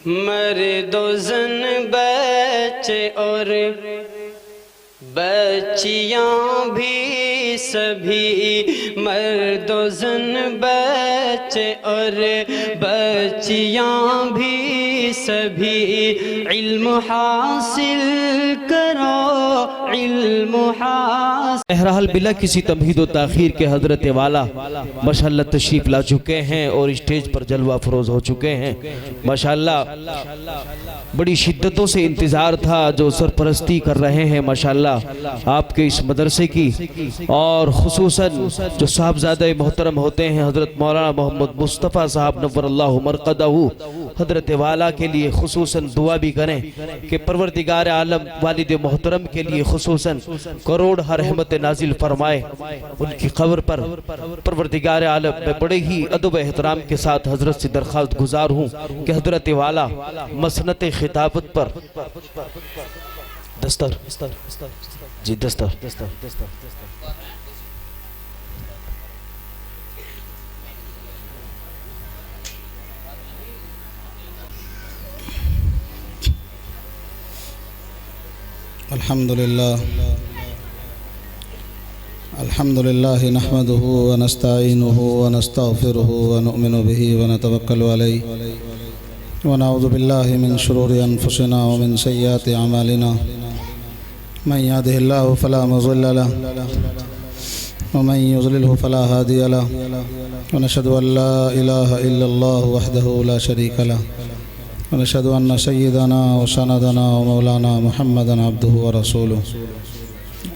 مرد و زن بچے اور بچیاں بھی سبھی، مرد و زن بچے اور بچیاں بھی سبھی، علم حاصل کرو، علم حاصل۔ بہرحال بلا کسی تمہید و تاخیر کے حضرت والا ماشاءاللہ تشریف لا چکے ہیں اور اسٹیج پر جلوہ فروز ہو چکے ہیں۔ ماشاءاللہ بڑی شدتوں سے انتظار تھا جو سرپرستی کر رہے ہیں ماشاءاللہ آپ کے اس مدرسے کی، اور خصوصاً جو صاحبزادہ محترم ہوتے ہیں حضرت مولانا محمد مصطفیٰ صاحب نور اللہ مرقدہ، حضرت والا کے لیے خصوصاً دعا بھی کریں کہ پروردگار عالم والد محترم کے لیے خصوصاً کروڑ رحمت نازل فرمائے۔ ان کی قبر پر پروردگار عالم میں بڑے ہی ادب و احترام کے ساتھ حضرت سے درخواست گزار ہوں کہ حضرت والا مسنت خطابت پر دستر جی دستر الحمد لله نحمده ونستعينه ونستغفره ونؤمن به ونتوكل عليه ونعوذ بالله من شرور أنفسنا ومن سيئات أعمالنا، من يهده الله فلا مضل له ومن يضلله فلا هادي له، ونشهد أن لا إله إلا الله وحده لا شريك له، ونشهد أن سيدنا وسندنا ومولانا محمدا عبده ورسوله،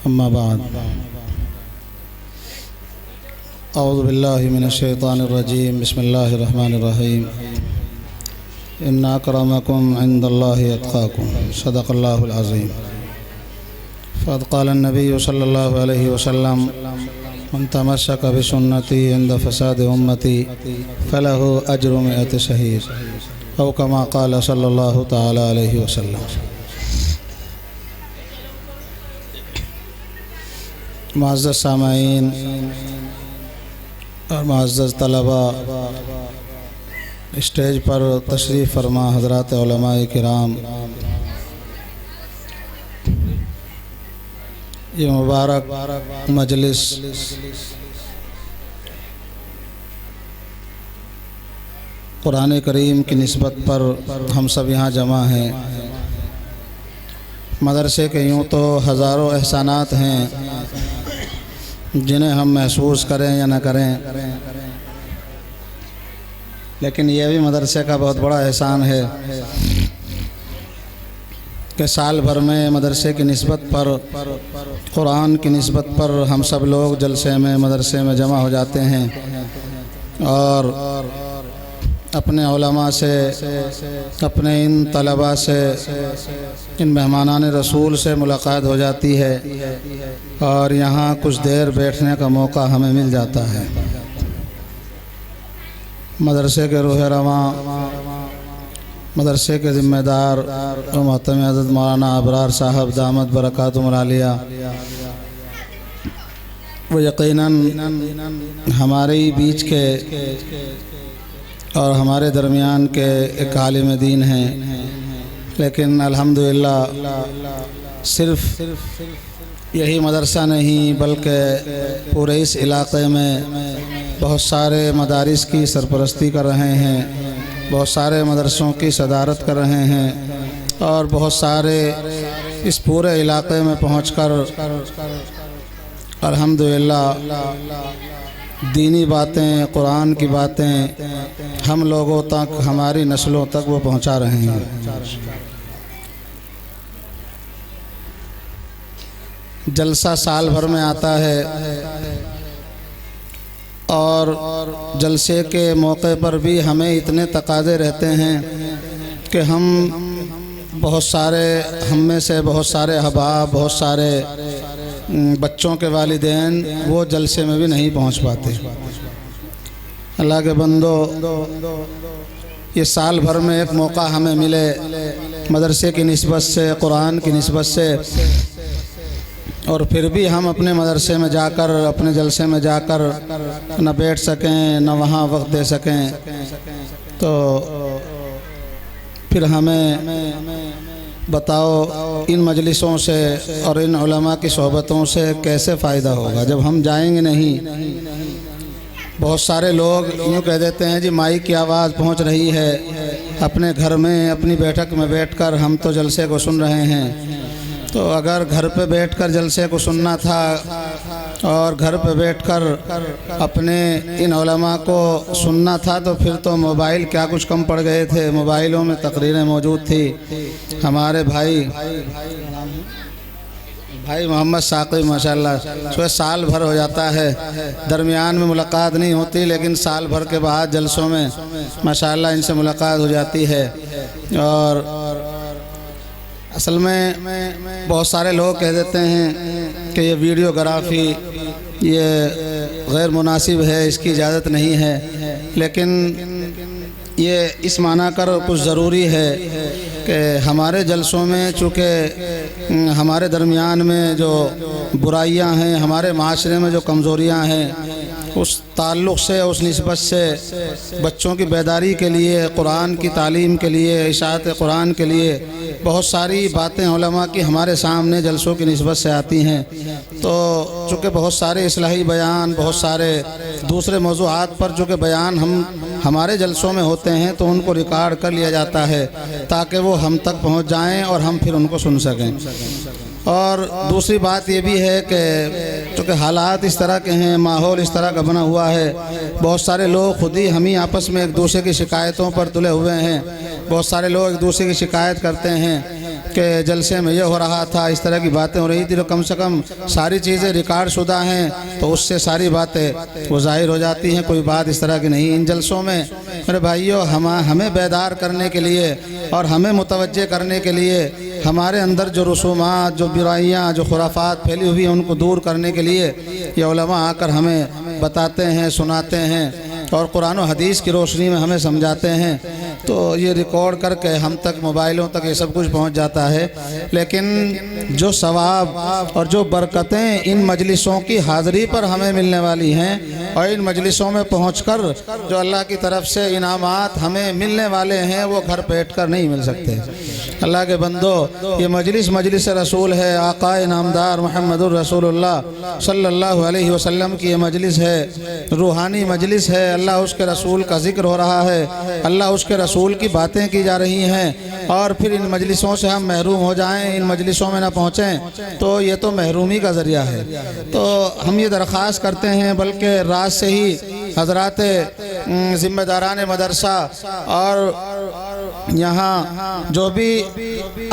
أما بعد، أعوذ بالله من الشيطان الرجيم، بسم الله الرحمن الرحيم، إن أكرمكم عند الله أتقاكم، صدق الله العظيم، فقد قال النبي صلى الله عليه وسلم، من تمسك بسنتي عند فساد أمتي فله أجر 100 شهيد، أو كما قال صلی اللہ تعالی علیہ وسلم۔ معزز سامعین اور معزز طلباء، اسٹیج پر تشریف فرما حضرات علماء کرام، یہ مبارک مجلس قرآن کریم کی نسبت پر ہم سب یہاں جمع ہیں۔ مدرسے کے یوں تو ہزاروں احسانات ہیں جنہیں ہم محسوس کریں یا نہ کریں، لیکن یہ بھی مدرسے کا بہت بڑا احسان ہے کہ سال بھر میں مدرسے کی نسبت پر، قرآن کی نسبت پر ہم سب لوگ جلسے میں مدرسے میں جمع ہو جاتے ہیں اور اپنے علماء سے، اپنے ان طلباء سے، ان مہمانان رسول سے ملاقات ہو جاتی ہے اور یہاں کچھ دیر بیٹھنے کا موقع ہمیں مل جاتا ہے۔ مدرسے کے روح رواں، مدرسے کے ذمہ دار و محترم حضرت مولانا ابرار صاحب دامت برکاتہم العالیہ، وہ یقیناً ہمارے بیچ کے اور ہمارے درمیان کے ایک عالم دین ہیں، لیکن الحمدللہ صرف یہی مدرسہ نہیں بلکہ پورے اس علاقے میں بہت سارے مدارس کی سرپرستی کر رہے ہیں، بہت سارے مدرسوں کی صدارت کر رہے ہیں، اور بہت سارے اس پورے علاقے میں پہنچ کر الحمدللہ دینی باتیں، قرآن کی باتیں ہم لوگوں تک، ہماری نسلوں تک وہ پہنچا رہے ہیں۔ جلسہ سال بھر میں آتا ہے اور جلسے کے موقع پر بھی ہمیں اتنے تقاضے رہتے ہیں کہ ہم میں سے بہت سارے احباب، بہت سارے بچوں کے والدین وہ جلسے میں بھی نہیں پہنچ پاتے۔ اللہ کے بندو، یہ سال بھر میں ایک موقع ہمیں ملے مدرسے کی نسبت سے، قرآن کی نسبت سے، اور پھر بھی ہم اپنے مدرسے میں جا کر، اپنے جلسے میں جا کر نہ بیٹھ سکیں، نہ وہاں وقت دے سکیں، تو پھر ہمیں بتاؤ ان مجلسوں سے اور ان علماء کی صحبتوں سے کیسے فائدہ ہوگا جب ہم جائیں گے نہیں؟ بہت سارے لوگ یوں کہہ دیتے ہیں جی مائک کی آواز پہنچ رہی ہے، اپنے گھر میں اپنی بیٹھک میں بیٹھ کر ہم تو جلسے کو سن رہے ہیں۔ تو اگر گھر پہ بیٹھ کر جلسے کو سننا تھا اور گھر پہ بیٹھ کر اپنے ان علماء کو سننا تھا تو پھر تو موبائل کیا کچھ کم پڑ گئے تھے، موبائلوں میں تقریریں موجود تھی۔ ہمارے بھائی محمد ثاقب ماشاءاللہ سال بھر ہو جاتا ہے، درمیان میں ملاقات نہیں ہوتی لیکن سال بھر کے بعد جلسوں میں ماشاءاللہ ان سے ملاقات ہو جاتی ہے۔ اور اصل میں بہت سارے لوگ کہہ دیتے ہیں کہ یہ ویڈیوگرافی یہ غیر مناسب ہے، اس کی اجازت نہیں ہے، لیکن یہ اس معنی کر کچھ ضروری ہے کہ ہمارے جلسوں میں چونکہ ہمارے درمیان میں جو برائیاں ہیں، ہمارے معاشرے میں جو کمزوریاں ہیں، اس تعلق سے اس نسبت سے بچوں کی بیداری کے لیے، قرآن کی تعلیم کے لیے، اشاعت قرآن کے لیے بہت ساری باتیں علماء کی ہمارے سامنے جلسوں کی نسبت سے آتی ہیں۔ تو چونکہ بہت سارے اصلاحی بیان، بہت سارے دوسرے موضوعات پر چونکہ بیان ہمارے جلسوں میں ہوتے ہیں تو ان کو ریکارڈ کر لیا جاتا ہے تاکہ وہ ہم تک پہنچ جائیں اور ہم پھر ان کو سن سکیں۔ اور دوسری بات یہ بھی ہے کہ چونکہ حالات اس طرح کے ہیں، ماحول اس طرح کا بنا ہوا ہے، بہت سارے لوگ خود ہی ہم ہی آپس میں ایک دوسرے کی شکایتوں پر تلے ہوئے ہیں۔ بہت سارے لوگ ایک دوسرے کی شکایت کرتے ہیں کہ جلسے میں یہ ہو رہا تھا، اس طرح کی باتیں ہو رہی تھی، تو کم سے کم ساری چیزیں ریکارڈ شدہ ہیں تو اس سے ساری باتیں وہ ظاہر ہو جاتی ہیں، کوئی بات اس طرح کی نہیں۔ ان جلسوں میں میرے بھائیوں ہمیں بیدار کرنے کے لیے اور ہمیں متوجہ کرنے کے لیے، ہمارے اندر جو رسومات، جو برائیاں، جو خرافات پھیلی ہوئی ہیں ان کو دور کرنے کے لیے یہ علماء آ کر ہمیں بتاتے ہیں، سناتے ہیں اور قرآن و حدیث کی روشنی میں ہمیں سمجھاتے ہیں۔ تو یہ ریکارڈ کر کے ہم تک موبائلوں تک یہ سب کچھ پہنچ جاتا ہے، لیکن جو ثواب اور جو برکتیں ان مجلسوں کی حاضری پر ہمیں ملنے والی ہیں اور ان مجلسوں میں پہنچ کر جو اللہ کی طرف سے انعامات ہمیں ملنے والے ہیں وہ گھر بیٹھ کر نہیں مل سکتے۔ اللہ کے بندو، یہ مجلس رسول ہے، آقا نامدار محمد الرسول اللہ صلی اللہ علیہ وسلم کی یہ مجلس ہے، روحانی مجلس ہے۔ اللہ اس کے رسول کا ذکر ہو رہا ہے، اللہ اس کے رسول کی باتیں کی جا رہی ہیں، اور پھر ان مجلسوں سے ہم محروم ہو جائیں، ان مجلسوں میں نہ پہنچیں تو یہ تو محرومی کا ذریعہ ہے۔ تو ہم یہ درخواست کرتے ہیں، بلکہ رات سے ہی حضرات ذمہ داران مدرسہ اور یہاں جو بھی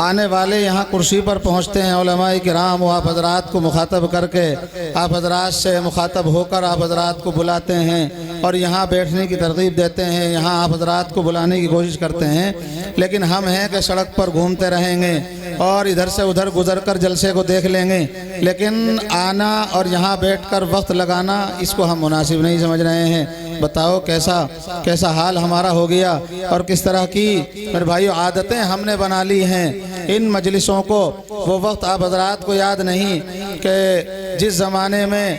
آنے والے یہاں کرسی پر پہنچتے ہیں علماء کرام، وہ آپ حضرات کو مخاطب کر کے، آپ حضرات سے مخاطب ہو کر آپ حضرات کو بلاتے ہیں اور یہاں بیٹھنے کی ترغیب دیتے ہیں، یہاں آپ حضرات کو بلانے کی کوشش کرتے ہیں، لیکن ہم ہیں کہ سڑک پر گھومتے رہیں گے اور ادھر سے ادھر گزر کر جلسے کو دیکھ لیں گے، لیکن آنا اور یہاں بیٹھ کر وقت لگانا اس کو ہم مناسب نہیں سمجھ رہے ہیں۔ بتاؤ کیسا حال ہمارا ہو گیا اور کس طرح کی میرے بھائیو عادتیں ہم نے بنا لی ہیں ان مجلسوں کو۔ وہ وقت آپ حضرات کو یاد نہیں کہ جس زمانے میں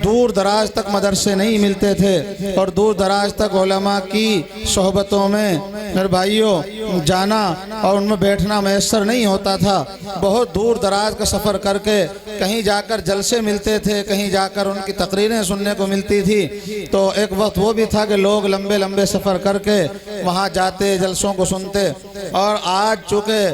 دور دراز تک مدرسے نہیں ملتے تھے اور دور دراز تک علماء کی صحبتوں میں میرے بھائیو جانا اور ان میں بیٹھنا میسر نہیں ہوتا تھا، بہت دور دراز کا سفر کر کے کہیں جا کر جلسے ملتے تھے، کہیں جا کر ان کی تقریریں سننے کو ملتی تھی۔ تو ایک وقت وہ بھی تھا کہ لوگ لمبے لمبے سفر کر کے وہاں جاتے، جلسوں کو سنتے، اور آج چونکہ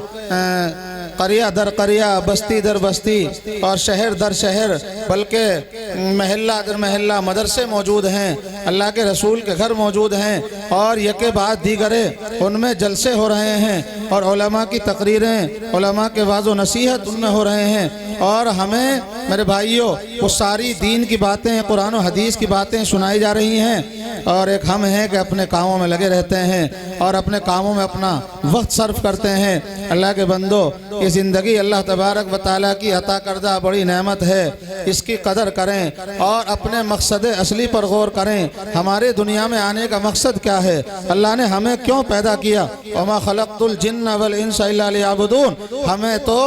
قریہ در قریہ، بستی در بستی اور شہر در شہر، بلکہ محلہ در محلہ مدرسے موجود ہیں، اللہ کے رسول کے گھر موجود ہیں، اور یکے بعد دیگرے ان میں جلسے ہو رہے ہیں اور علماء کی تقریریں، علماء کے وعظ و نصیحت ان میں ہو رہے ہیں، اور ہمیں میرے بھائیوں وہ ساری دین کی باتیں، قرآن و حدیث کی باتیں سنائی جا رہی ہیں، اور ایک ہم ہیں کہ اپنے کاموں میں لگے رہتے ہیں اور اپنے کاموں میں اپنا وقت صرف کرتے ہیں۔ اللہ کے بندو، یہ زندگی اللہ تبارک و تعالیٰ کی عطا کردہ بڑی نعمت ہے، اس کی قدر کریں اور اپنے مقصد اصلی پر غور کریں ہمارے دنیا میں آنے کا مقصد کیا ہے، اللہ نے ہمیں کیوں پیدا کیا۔ وما خلقت الجن والانس الا لیعبدون، ہمیں تو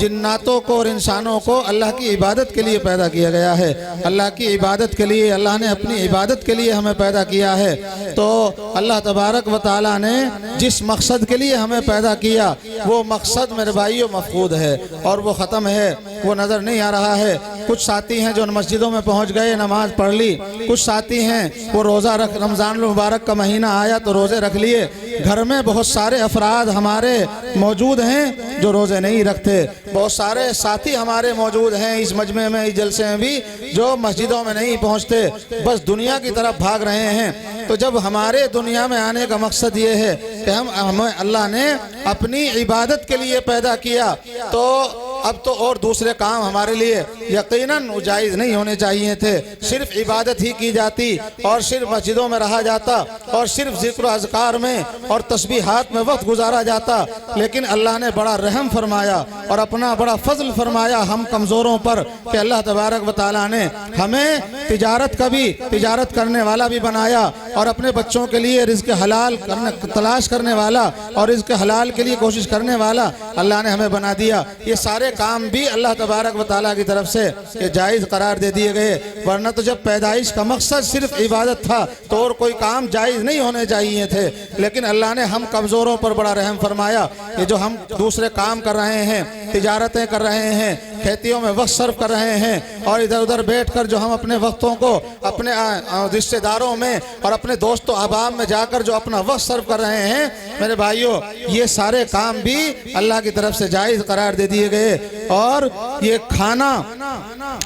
جناتوں کو اور انسانوں کو اللہ کی عبادت کے لیے پیدا کیا گیا ہے، اللہ کی عبادت کے لیے، اللہ نے اپنی عبادت کے لیے ہمیں پیدا کیا ہے۔ تو اللہ تبارک و تعالیٰ نے جس مقصد کے لیے ہمیں پیدا کیا وہ مقصد میرے بھائیوں مفقود ہے اور وہ ختم ہے، وہ نظر نہیں آ رہا ہے۔ کچھ ساتھی ہیں جو مسجدوں میں پہنچ گئے، نماز پڑھ لی، کچھ ساتھی ہیں وہ روزہ رکھ، رمضان المبارک کا مہینہ آیا تو روزے رکھ لیے۔ گھر میں بہت سارے افراد ہمارے موجود ہیں جو روزے نہیں رکھتے، بہت سارے ساتھی ہمارے موجود ہیں اس مجمع میں، اس جلسے میں بھی، جو مسجدوں میں نہیں پہنچتے، بس دنیا کی طرف بھاگ رہے ہیں۔ تو جب ہمارے دنیا میں آنے کا مقصد یہ ہے کہ ہمیں اللہ نے اپنی عبادت کے لیے پیدا کیا، تو اب تو اور دوسرے کام ہمارے لیے یقیناً جائز نہیں ہونے چاہیے تھے۔ صرف عبادت ہی کی جاتی اور صرف مسجدوں میں رہا جاتا اور صرف ذکر و اذکار میں اور تسبیحات میں وقت گزارا جاتا، لیکن اللہ نے بڑا رحم فرمایا اور اپنا بڑا فضل فرمایا ہم کمزوروں پر کہ اللہ تبارک و تعالیٰ نے ہمیں تجارت کرنے والا بھی بنایا اور اپنے بچوں کے لیے رزق حلال تلاش کرنے والا اور رزق حلال کے لیے کوشش کرنے والا اللہ نے ہمیں بنا دیا۔ یہ سارے کام بھی اللہ تبارک و تعالیٰ کی طرف سے کہ جائز قرار دے دیے گئے، ورنہ تو جب پیدائش کا مقصد صرف عبادت تھا تو اور کوئی کام جائز نہیں ہونے چاہیے تھے، لیکن اللہ نے ہم کمزوروں پر بڑا رحم فرمایا۔ یہ جو ہم دوسرے کام کر رہے ہیں، تجارتیں کر رہے ہیں، کھیتیوں میں وقت صرف کر رہے ہیں اور ادھر ادھر بیٹھ کر جو ہم اپنے وقتوں کو اپنے رشتہ داروں میں اور اپنے دوست و احباب میں جا کر جو اپنا وقت صرف کر رہے ہیں، میرے بھائیوں یہ سارے کام بھی اللہ کی طرف سے جائز قرار دے دیے گئے۔ اور یہ کھانا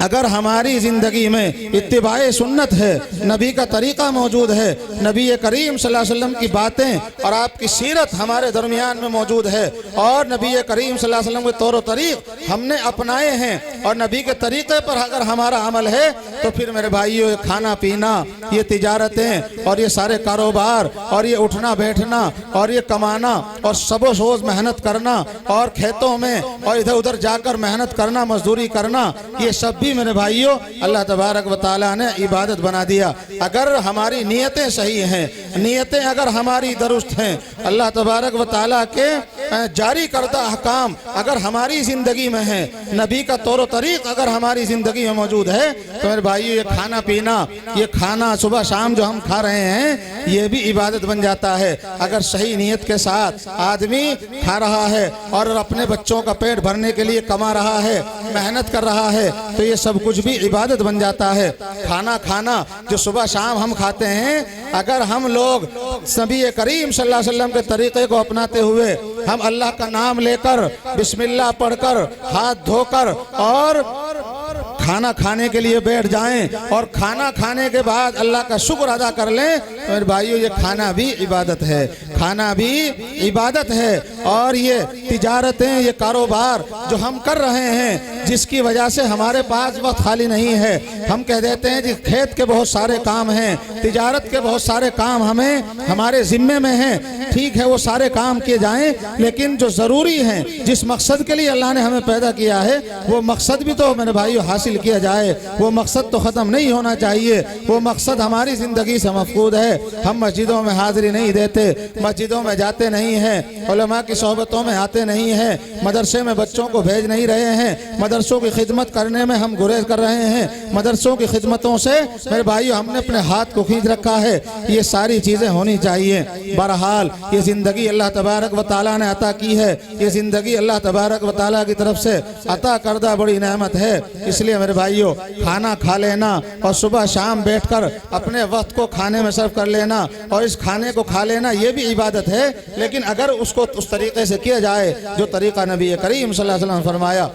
اگر ہماری زندگی میں اتباع سنت ہے، نبی کا طریقہ موجود ہے، نبی کریم صلی اللہ علیہ وسلم کی باتیں اور آپ کی سیرت ہمارے درمیان میں موجود ہے اور نبی کریم صلی اللہ علیہ وسلم کے طور و طریق ہم نے اپنائے ہیں اور نبی کے طریقے پر اگر ہمارا عمل ہے تو پھر میرے بھائیوں یہ کھانا پینا، یہ تجارتیں اور یہ سارے کاروبار اور یہ اٹھنا بیٹھنا اور یہ کمانا اور سب و روز محنت کرنا اور کھیتوں میں اور ادھر ادھر جا کر محنت کرنا، مزدوری کرنا، یہ سب بھی میرے بھائیوں اللہ تبارک و تعالیٰ نے عبادت بنا دیا۔ اگر ہماری نیتیں صحیح ہیں، نیتیں اگر ہماری درست ہیں، اللہ تبارک و تعالیٰ کے جاری کردہ احکام اگر ہماری زندگی میں ہیں، نبی کا طور و طریق اگر ہماری زندگی میں موجود ہے تو میرے بھائیوں یہ کھانا پینا، یہ کھانا صبح شام جو ہم کھا رہے ہیں یہ بھی عبادت بن جاتا ہے۔ اگر صحیح نیت کے ساتھ آدمی کھا رہا ہے اور اپنے بچوں کا پیٹ بھرنے کے لیے کما رہا ہے، محنت کر رہا ہے تو یہ سب کچھ بھی عبادت بن جاتا ہے۔ کھانا جو صبح شام ہم کھاتے ہیں، اگر ہم لوگ نبی کریم صلی اللہ علیہ وسلم کے طریقے کو اپناتے ہوئے ہم اللہ کا نام لے کر بسم اللہ پڑھ کر ہاتھ دھو کر اور کھانا کھانے کے لیے بیٹھ جائیں اور کھانا کھانے کے بعد اللہ کا شکر ادا کر لیں تو میرے بھائیوں یہ کھانا بھی عبادت ہے، کھانا بھی عبادت ہے۔ اور یہ تجارتیں، یہ کاروبار جو ہم کر رہے ہیں جس کی وجہ سے ہمارے پاس وقت خالی نہیں ہے، ہم کہہ دیتے ہیں جی کھیت کے بہت سارے کام ہیں، تجارت کے بہت سارے کام ہمارے ذمے میں ہیں، ٹھیک ہے وہ سارے کام کیے جائیں، لیکن جو ضروری ہیں جس مقصد کے لیے اللہ نے ہمیں پیدا کیا ہے وہ مقصد بھی تو میرے بھائیو حاصل کیا جائے، وہ مقصد تو ختم نہیں ہونا چاہیے، وہ مقصد ہماری زندگی سے مفقود ہے۔ ہم مسجدوں میں حاضری نہیں دیتے، مسجدوں میں جاتے نہیں ہیں، علماء کی صحبتوں میں آتے نہیں ہیں، مدرسے میں بچوں کو بھیج نہیں رہے ہیں، مدرسوں کی خدمت کرنے میں ہم گریز کر رہے ہیں، مدرسوں کی خدمتوں سے میرے بھائیو ہم نے اپنے ہاتھ کو کھینچ رکھا ہے۔ یہ ساری چیزیں ہونی چاہیے۔ بہرحال یہ زندگی اللہ تبارک و تعالیٰ نے عطا کی ہے، یہ زندگی اللہ تبارک و تعالیٰ کی طرف سے عطا کردہ بڑی نعمت ہے، اس لیے میرے بھائیو کھانا کھا لینا اور صبح شام بیٹھ کر اپنے وقت کو کھانے میں صرف کر لینا اور اس کھانے کو کھا لینا یہ بھی عبادت ہے، لیکن اگر اس کو اس طریقے سے کیا جائے جو طریقہ نبی کریم صلی اللہ علیہ وسلم فرمایا،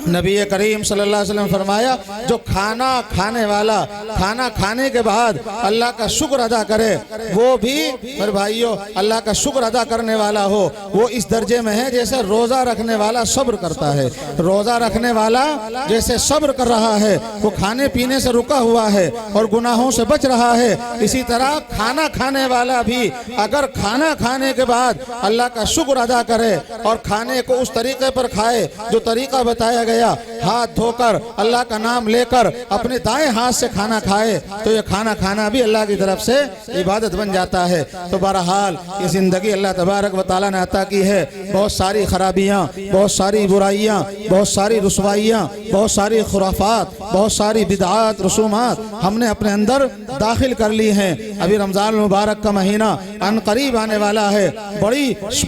نبی کریم صلی اللہ علیہ وسلم فرمایا جو کھانا کھانے والا کھانا کھانے کے بعد اللہ کا شکر ادا کرے وہ بھی میرے بھائیو اللہ کا شکر ادا کرنے والا ہو، وہ اس درجے میں ہے جیسے روزہ رکھنے والا صبر کرتا ہے۔ روزہ رکھنے والا جیسے صبر کر رہا ہے، وہ کھانے پینے سے رکا ہوا ہے اور گناہوں سے بچ رہا ہے، اسی طرح کھانا کھانے والا بھی اگر کھانا کھانے کے بعد اللہ کا شکر ادا کرے اور کھانے کو اس طریقے پر کھائے جو طریقہ بتایا گیا، ہاتھ دھو کر اللہ کا نام لے کر اپنے دائیں ہاتھ سے کھانا کھائے، تو یہ کھانا کھانا بھی اللہ کی طرف سے عبادت بن جاتا ہے۔ تو بہرحال یہ زندگی اللہ تبارک و تعالیٰ نے عطا کی ہے، بہت ساری خرابیاں، بہت ساری برائیاں، بہت ساری رسوائیاں، بہت ساری خرافات، بہت ساری بدعات، رسومات ہم نے اپنے اندر داخل کر لی ہیں۔ ابھی رمضان المبارک کا مہینہ ان قریب آنے والا ہے،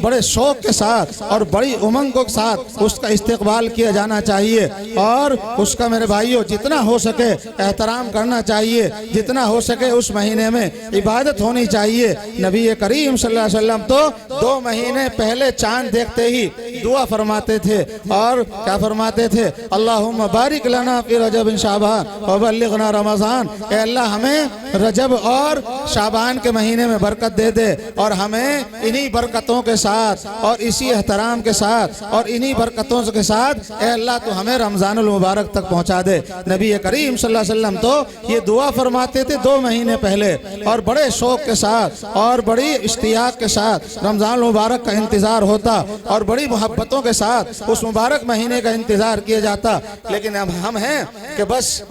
بڑے شوق کے ساتھ اور بڑی امنگ کے ساتھ اس کا استقبال کیا جانا چاہیے، اور اس کا میرے بھائیوں جتنا ہو سکے احترام کرنا چاہیے، جتنا ہو سکے اس مہینے میں عبادت ہونی چاہیے۔ نبی کریم صلی اللہ علیہ وسلم تو 2 مہینے پہلے چاند دیکھتے ہی دعا فرماتے تھے، اور کیا فرماتے تھے؟ اللہم بارک لنا فی رجب شعبان وبلغنا رمضان، اے اللہ ہمیں رجب اور شعبان کے مہینے میں برکت دے دے، اور ہمیں انہی برکتوں کے ساتھ اور اسی احترام کے ساتھ اور انہی برکتوں کے ساتھ اے اللہ تو ہمیں رمضان المبارک تک پہنچا دے۔ نبی کریم صلی اللہ علیہ وسلم تو یہ دعا فرماتے تھے 2 مہینے پہلے، اور بڑے شوق کے ساتھ اور بڑی اشتیاق کے ساتھ رمضان المبارک کا انتظار ہوتا، اور بڑی محبتوں کے ساتھ اس مبارک مہینے کا انتظار کیا جاتا۔ لیکن اب ہم ہیں کہ بس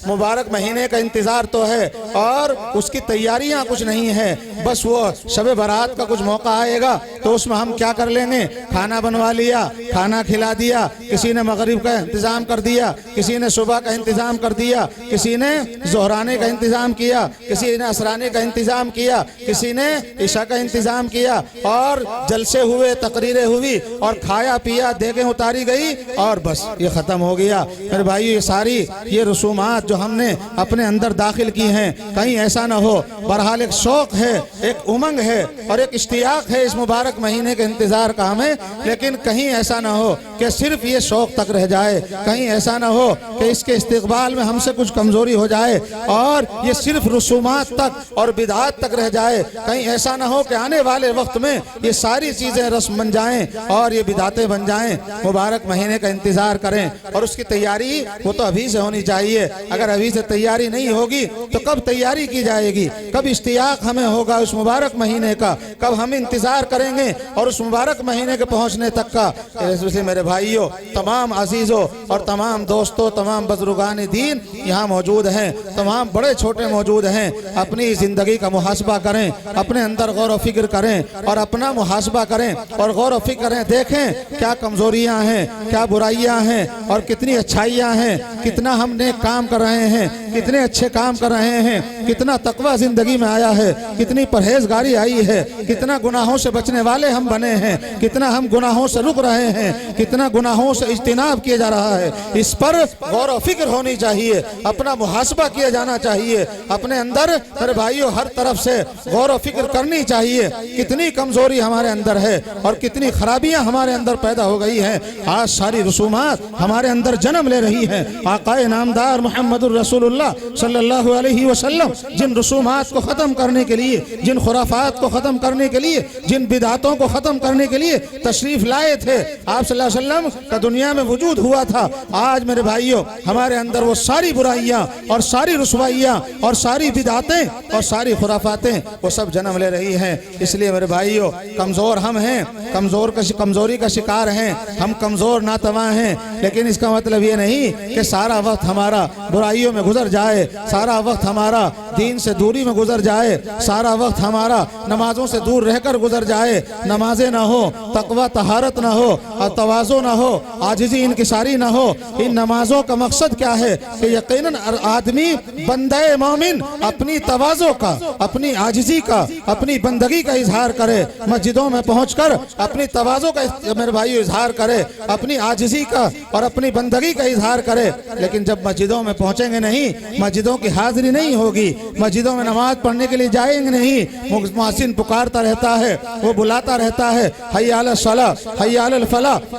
مبارک مہینے کا انتظار تو ہے اور اس کی تیاریاں کچھ نہیں ہے، بس وہ شب برات کا کچھ موقع آئے گا تو اس میں ہم کیا کر لیں گے؟ کھانا بنوا لیا، کھانا کھلا دیا، کسی نے مغرب کا انتظام کر دیا، کسی نے صبح کا انتظام کر دیا، کسی نے ظہرانے کا انتظام کیا، کسی نے عصرانے کا انتظام کیا، کسی نے عشاء کا انتظام کیا، اور جلسے ہوئے، تقریریں ہوئی، اور کھایا پیا، دیگیں اتاری گئی، اور بس یہ ختم ہو گیا۔ میرے بھائی یہ ساری یہ رسومات جو ہم نے اپنے اندر داخل کی ہیں، کہیں ایسا نہ ہو، بہرحال ایک شوق ہے، ایک امنگ ہے اور ایک اشتیاق ہے اس مبارک مہینے کے انتظار کا ہمیں، لیکن کہیں ایسا نہ ہو کہ صرف یہ شوق تک رہ جائے، کہیں ایسا نہ ہو کہ اس کے استقبال میں ہم سے کچھ کمزوری ہو جائے اور یہ صرف رسومات تک اور بدعات تک رہ جائے، کہیں ایسا نہ ہو کہ آنے والے وقت میں یہ ساری چیزیں رسم بن جائیں اور یہ بدعاتیں بن جائیں۔ مبارک مہینے کا انتظار کریں، اور اس کی تیاری وہ تو ابھی سے ہونی چاہیے۔ اگر ابھی سے تیاری نہیں ہوگی تو کب تیاری کی جائے گی؟ کب اشتیاق ہمیں ہوگا اس مبارک مہینے کا؟ کب ہم انتظار کریں گے اور اس مبارک مہینے کے پہنچنے تک کا؟ اس سے میرے بھائیوں، تمام عزیزوں اور تمام دوستوں، تمام بزرگان دین یہاں موجود ہیں، تمام بڑے چھوٹے موجود ہیں، اپنی زندگی کا محاسبہ کریں، اپنے اندر غور و فکر کریں اور اپنا محاسبہ کریں اور غور و فکر کریں، دیکھیں کیا کمزوریاں ہیں، کیا برائیاں ہیں اور کتنی اچھائیاں ہیں، کتنا ہم نیک کام کر رہے ہیں، کتنے اچھے کام کر رہے ہیں، کتنا تقوی زندگی میں آیا ہے، کتنی پرہیزگاری آئی ہے، کتنا گناہوں سے بچنے والے ہم بنے ہیں، کتنا ہم گناہوں سے رک رہے ہیں، کتنا گناہوں سے اجتناب کیا جا رہا ہے۔ اس پر غور و فکر ہونی چاہیے، اپنا محاسبہ کیا جانا چاہیے، اپنے اندر میرے بھائیوں ہر طرف سے غور و فکر کرنی چاہیے، کتنی کمزوری ہمارے اندر ہے اور کتنی خرابیاں ہمارے اندر پیدا ہو گئی ہیں۔ آج ساری رسومات ہمارے اندر جنم لے رہی ہیں۔ آقا نامدار محمد الرسول اللہ صلی اللہ علیہ وسلم جن رسومات کو ختم کرنے کے لیے، جن خرافات کو ختم کرنے کے لیے، جن بدعاتوں کو ختم کرنے کے لیے تشریف لائے تھے، آپ صلی اللہ علیہ وسلم کا دنیا میں وجود ہوا تھا، آج میرے بھائیوں ہمارے اندر وہ ساری برائیاں اور ساری رسوائیاں اور ساری بدعاتیں اور ساری خرافاتیں وہ سب جنم لے رہی ہیں۔ اس لیے میرے بھائیوں کمزور ہم ہیں، کمزوری کا شکار ہیں، ہم کمزور ناتواں ہیں، لیکن اس کا مطلب یہ نہیں کہ سارا وقت ہمارا برائیوں میں گزر جائے، سارا وقت ہمارا دین سے دوری میں گزر جائے، سارا وقت ہمارا نمازوں سے دور رہ کر گزر جائے، نمازیں نہ ہو، تقوی طہارت نہ ہو، تواضع نہ ہو، عاجزی انکساری نہ ہو۔ ان نمازوں کا مقصد کیا ہے کہ یقیناً آدمی بندہ مومن اپنی تواضع کا، اپنی عاجزی کا، اپنی بندگی کا اظہار کرے، مسجدوں میں پہنچ کر اپنی تواضع کا میرے بھائیو اظہار کرے، اپنی عاجزی کا اور اپنی بندگی کا اظہار کرے۔ لیکن جب مسجدوں میں پہنچیں گے نہیں، مسجدوں کی حاضری نہیں ہوگی، مسجدوں میں نماز پڑھنے کے لیے جائیں گے نہیں، محسن پکارتا رہتا ہے، وہ بلاتا رہتا ہے، حی علی الصلاۃ حی علی الفلاح،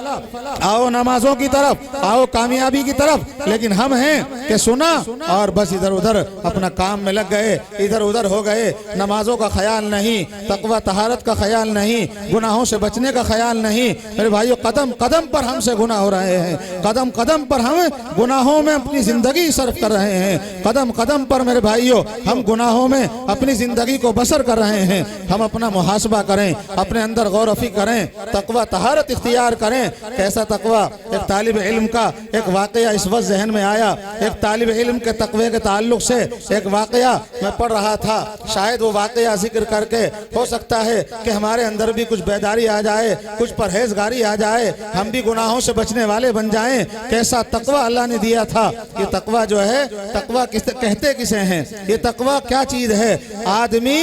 آؤ نمازوں کی طرف، آؤ کامیابی کی طرف، لیکن ہم ہیں کہ سنا اور بس ادھر ادھر اپنا کام میں لگ گئے، ادھر ادھر ہو گئے، نمازوں کا خیال نہیں، تقوی طہارت کا خیال نہیں، گناہوں سے بچنے کا خیال نہیں۔ میرے بھائیو، قدم قدم پر ہم سے گناہ ہو رہے ہیں، قدم قدم پر ہم گناہوں میں اپنی زندگی صرف کر رہے ہیں، قدم قدم پر میرے بھائیو ہم گناہوں میں اپنی زندگی کو بسر کر رہے ہیں۔ ہم اپنا محاسبہ کریں، اپنے اندر غور و فکر کریں، تقوی طہارت اختیار کریں۔ کیسا تقوی؟ ایک طالب علم کا ایک واقعہ اس وقت ذہن میں آیا، ایک طالب علم کے تقوی کے تعلق سے ایک واقعہ میں پڑھ رہا تھا، شاید وہ واقعہ ذکر کر کے ہو سکتا ہے کہ ہمارے اندر بھی کچھ بیداری آ جائے، کچھ پرہیزگاری آ جائے، ہم بھی گناہوں سے بچنے والے بن جائیں۔ کیسا تقوی اللہ نے دیا تھا۔ یہ تقوی جو ہے، تقوی کہتے کسے ہیں؟ یہ تقوی کیا چیز ہے؟ آدمی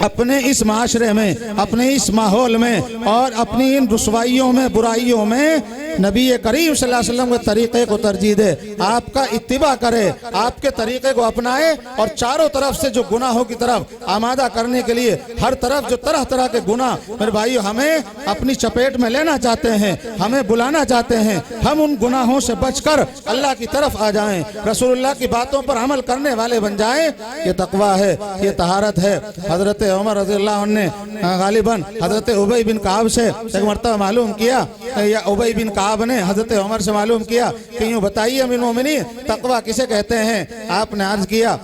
اپنے اس معاشرے میں، اپنے اس ماحول میں اور اپنی ان رسوائیوں میں، برائیوں میں نبی کریم صلی اللہ علیہ وسلم کے طریقے کو ترجیح دے، آپ کا اتباع کرے، آپ کے طریقے کو اپنائے، اور چاروں طرف سے جو گناہوں کی طرف آمادہ کرنے کے لیے ہر طرف جو طرح طرح کے گناہ میرے بھائیو ہمیں اپنی چپیٹ میں لینا چاہتے ہیں، ہمیں بلانا چاہتے ہیں، ہم ان گناہوں سے بچ کر اللہ کی طرف آ جائیں، رسول اللہ کی باتوں پر عمل کرنے والے بن جائیں۔ یہ تقوی ہے، یہ طہارت ہے۔ حضرت عمر رضی اللہ عنہ نے غالباً حضرت ابی بن کعب سے ایک مرتبہ معلوم کیا، یا ابی بن کعب نے حضرت عمر سے معلوم کیا کہ یوں بتائیے امیر المومنین تقوی کسے کہتے ہیں؟ آپ نے عرض کیا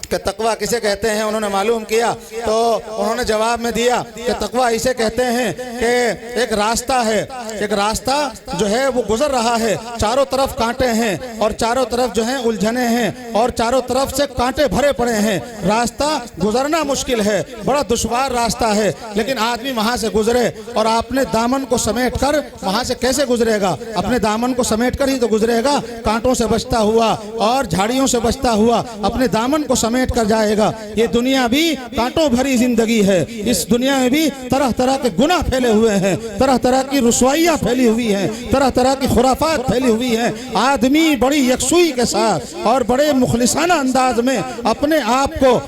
کہ تقوی کسے کہتے ہیں؟ انہوں نے معلوم کیا تو انہوں نے جواب میں دیا کہ تقوی اسے کہتے ہیں کہ ایک راستہ ہے، ایک راستہ جو ہے وہ گزر رہا ہے، چاروں طرف کانٹے ہیں اور چاروں طرف جو ہیں الجھنے ہیں اور چاروں طرف سے کانٹے بھرے پڑے ہیں، راستہ گزرنا مشکل ہے، بڑا دشوار راستہ ہے، لیکن آدمی وہاں سے گزرے اور اپنے دامن کو سمیٹ کر وہاں سے کیسے گزرے گا؟ اپنے دامن کو سمیٹ کر ہی تو گزرے گا، کانٹوں سے بچتا ہوا اور جھاڑیوں سے بچتا ہوا اپنے دامن کو سمیٹ کر جائے گا۔ یہ دنیا بھی کانٹوں بھری زندگی ہے، اس دنیا میں بھی طرح طرح کے گناہ پھیلے ہوئے ہیں، طرح طرح کی رسوائیاں پھیلی ہوئی ہیں، طرح طرح کی خرافات پھیلی ہوئی ہیں۔ آدمی بڑی یکسوئی کے ساتھ اور بڑے مخلصانہ انداز میں اپنے آپ کو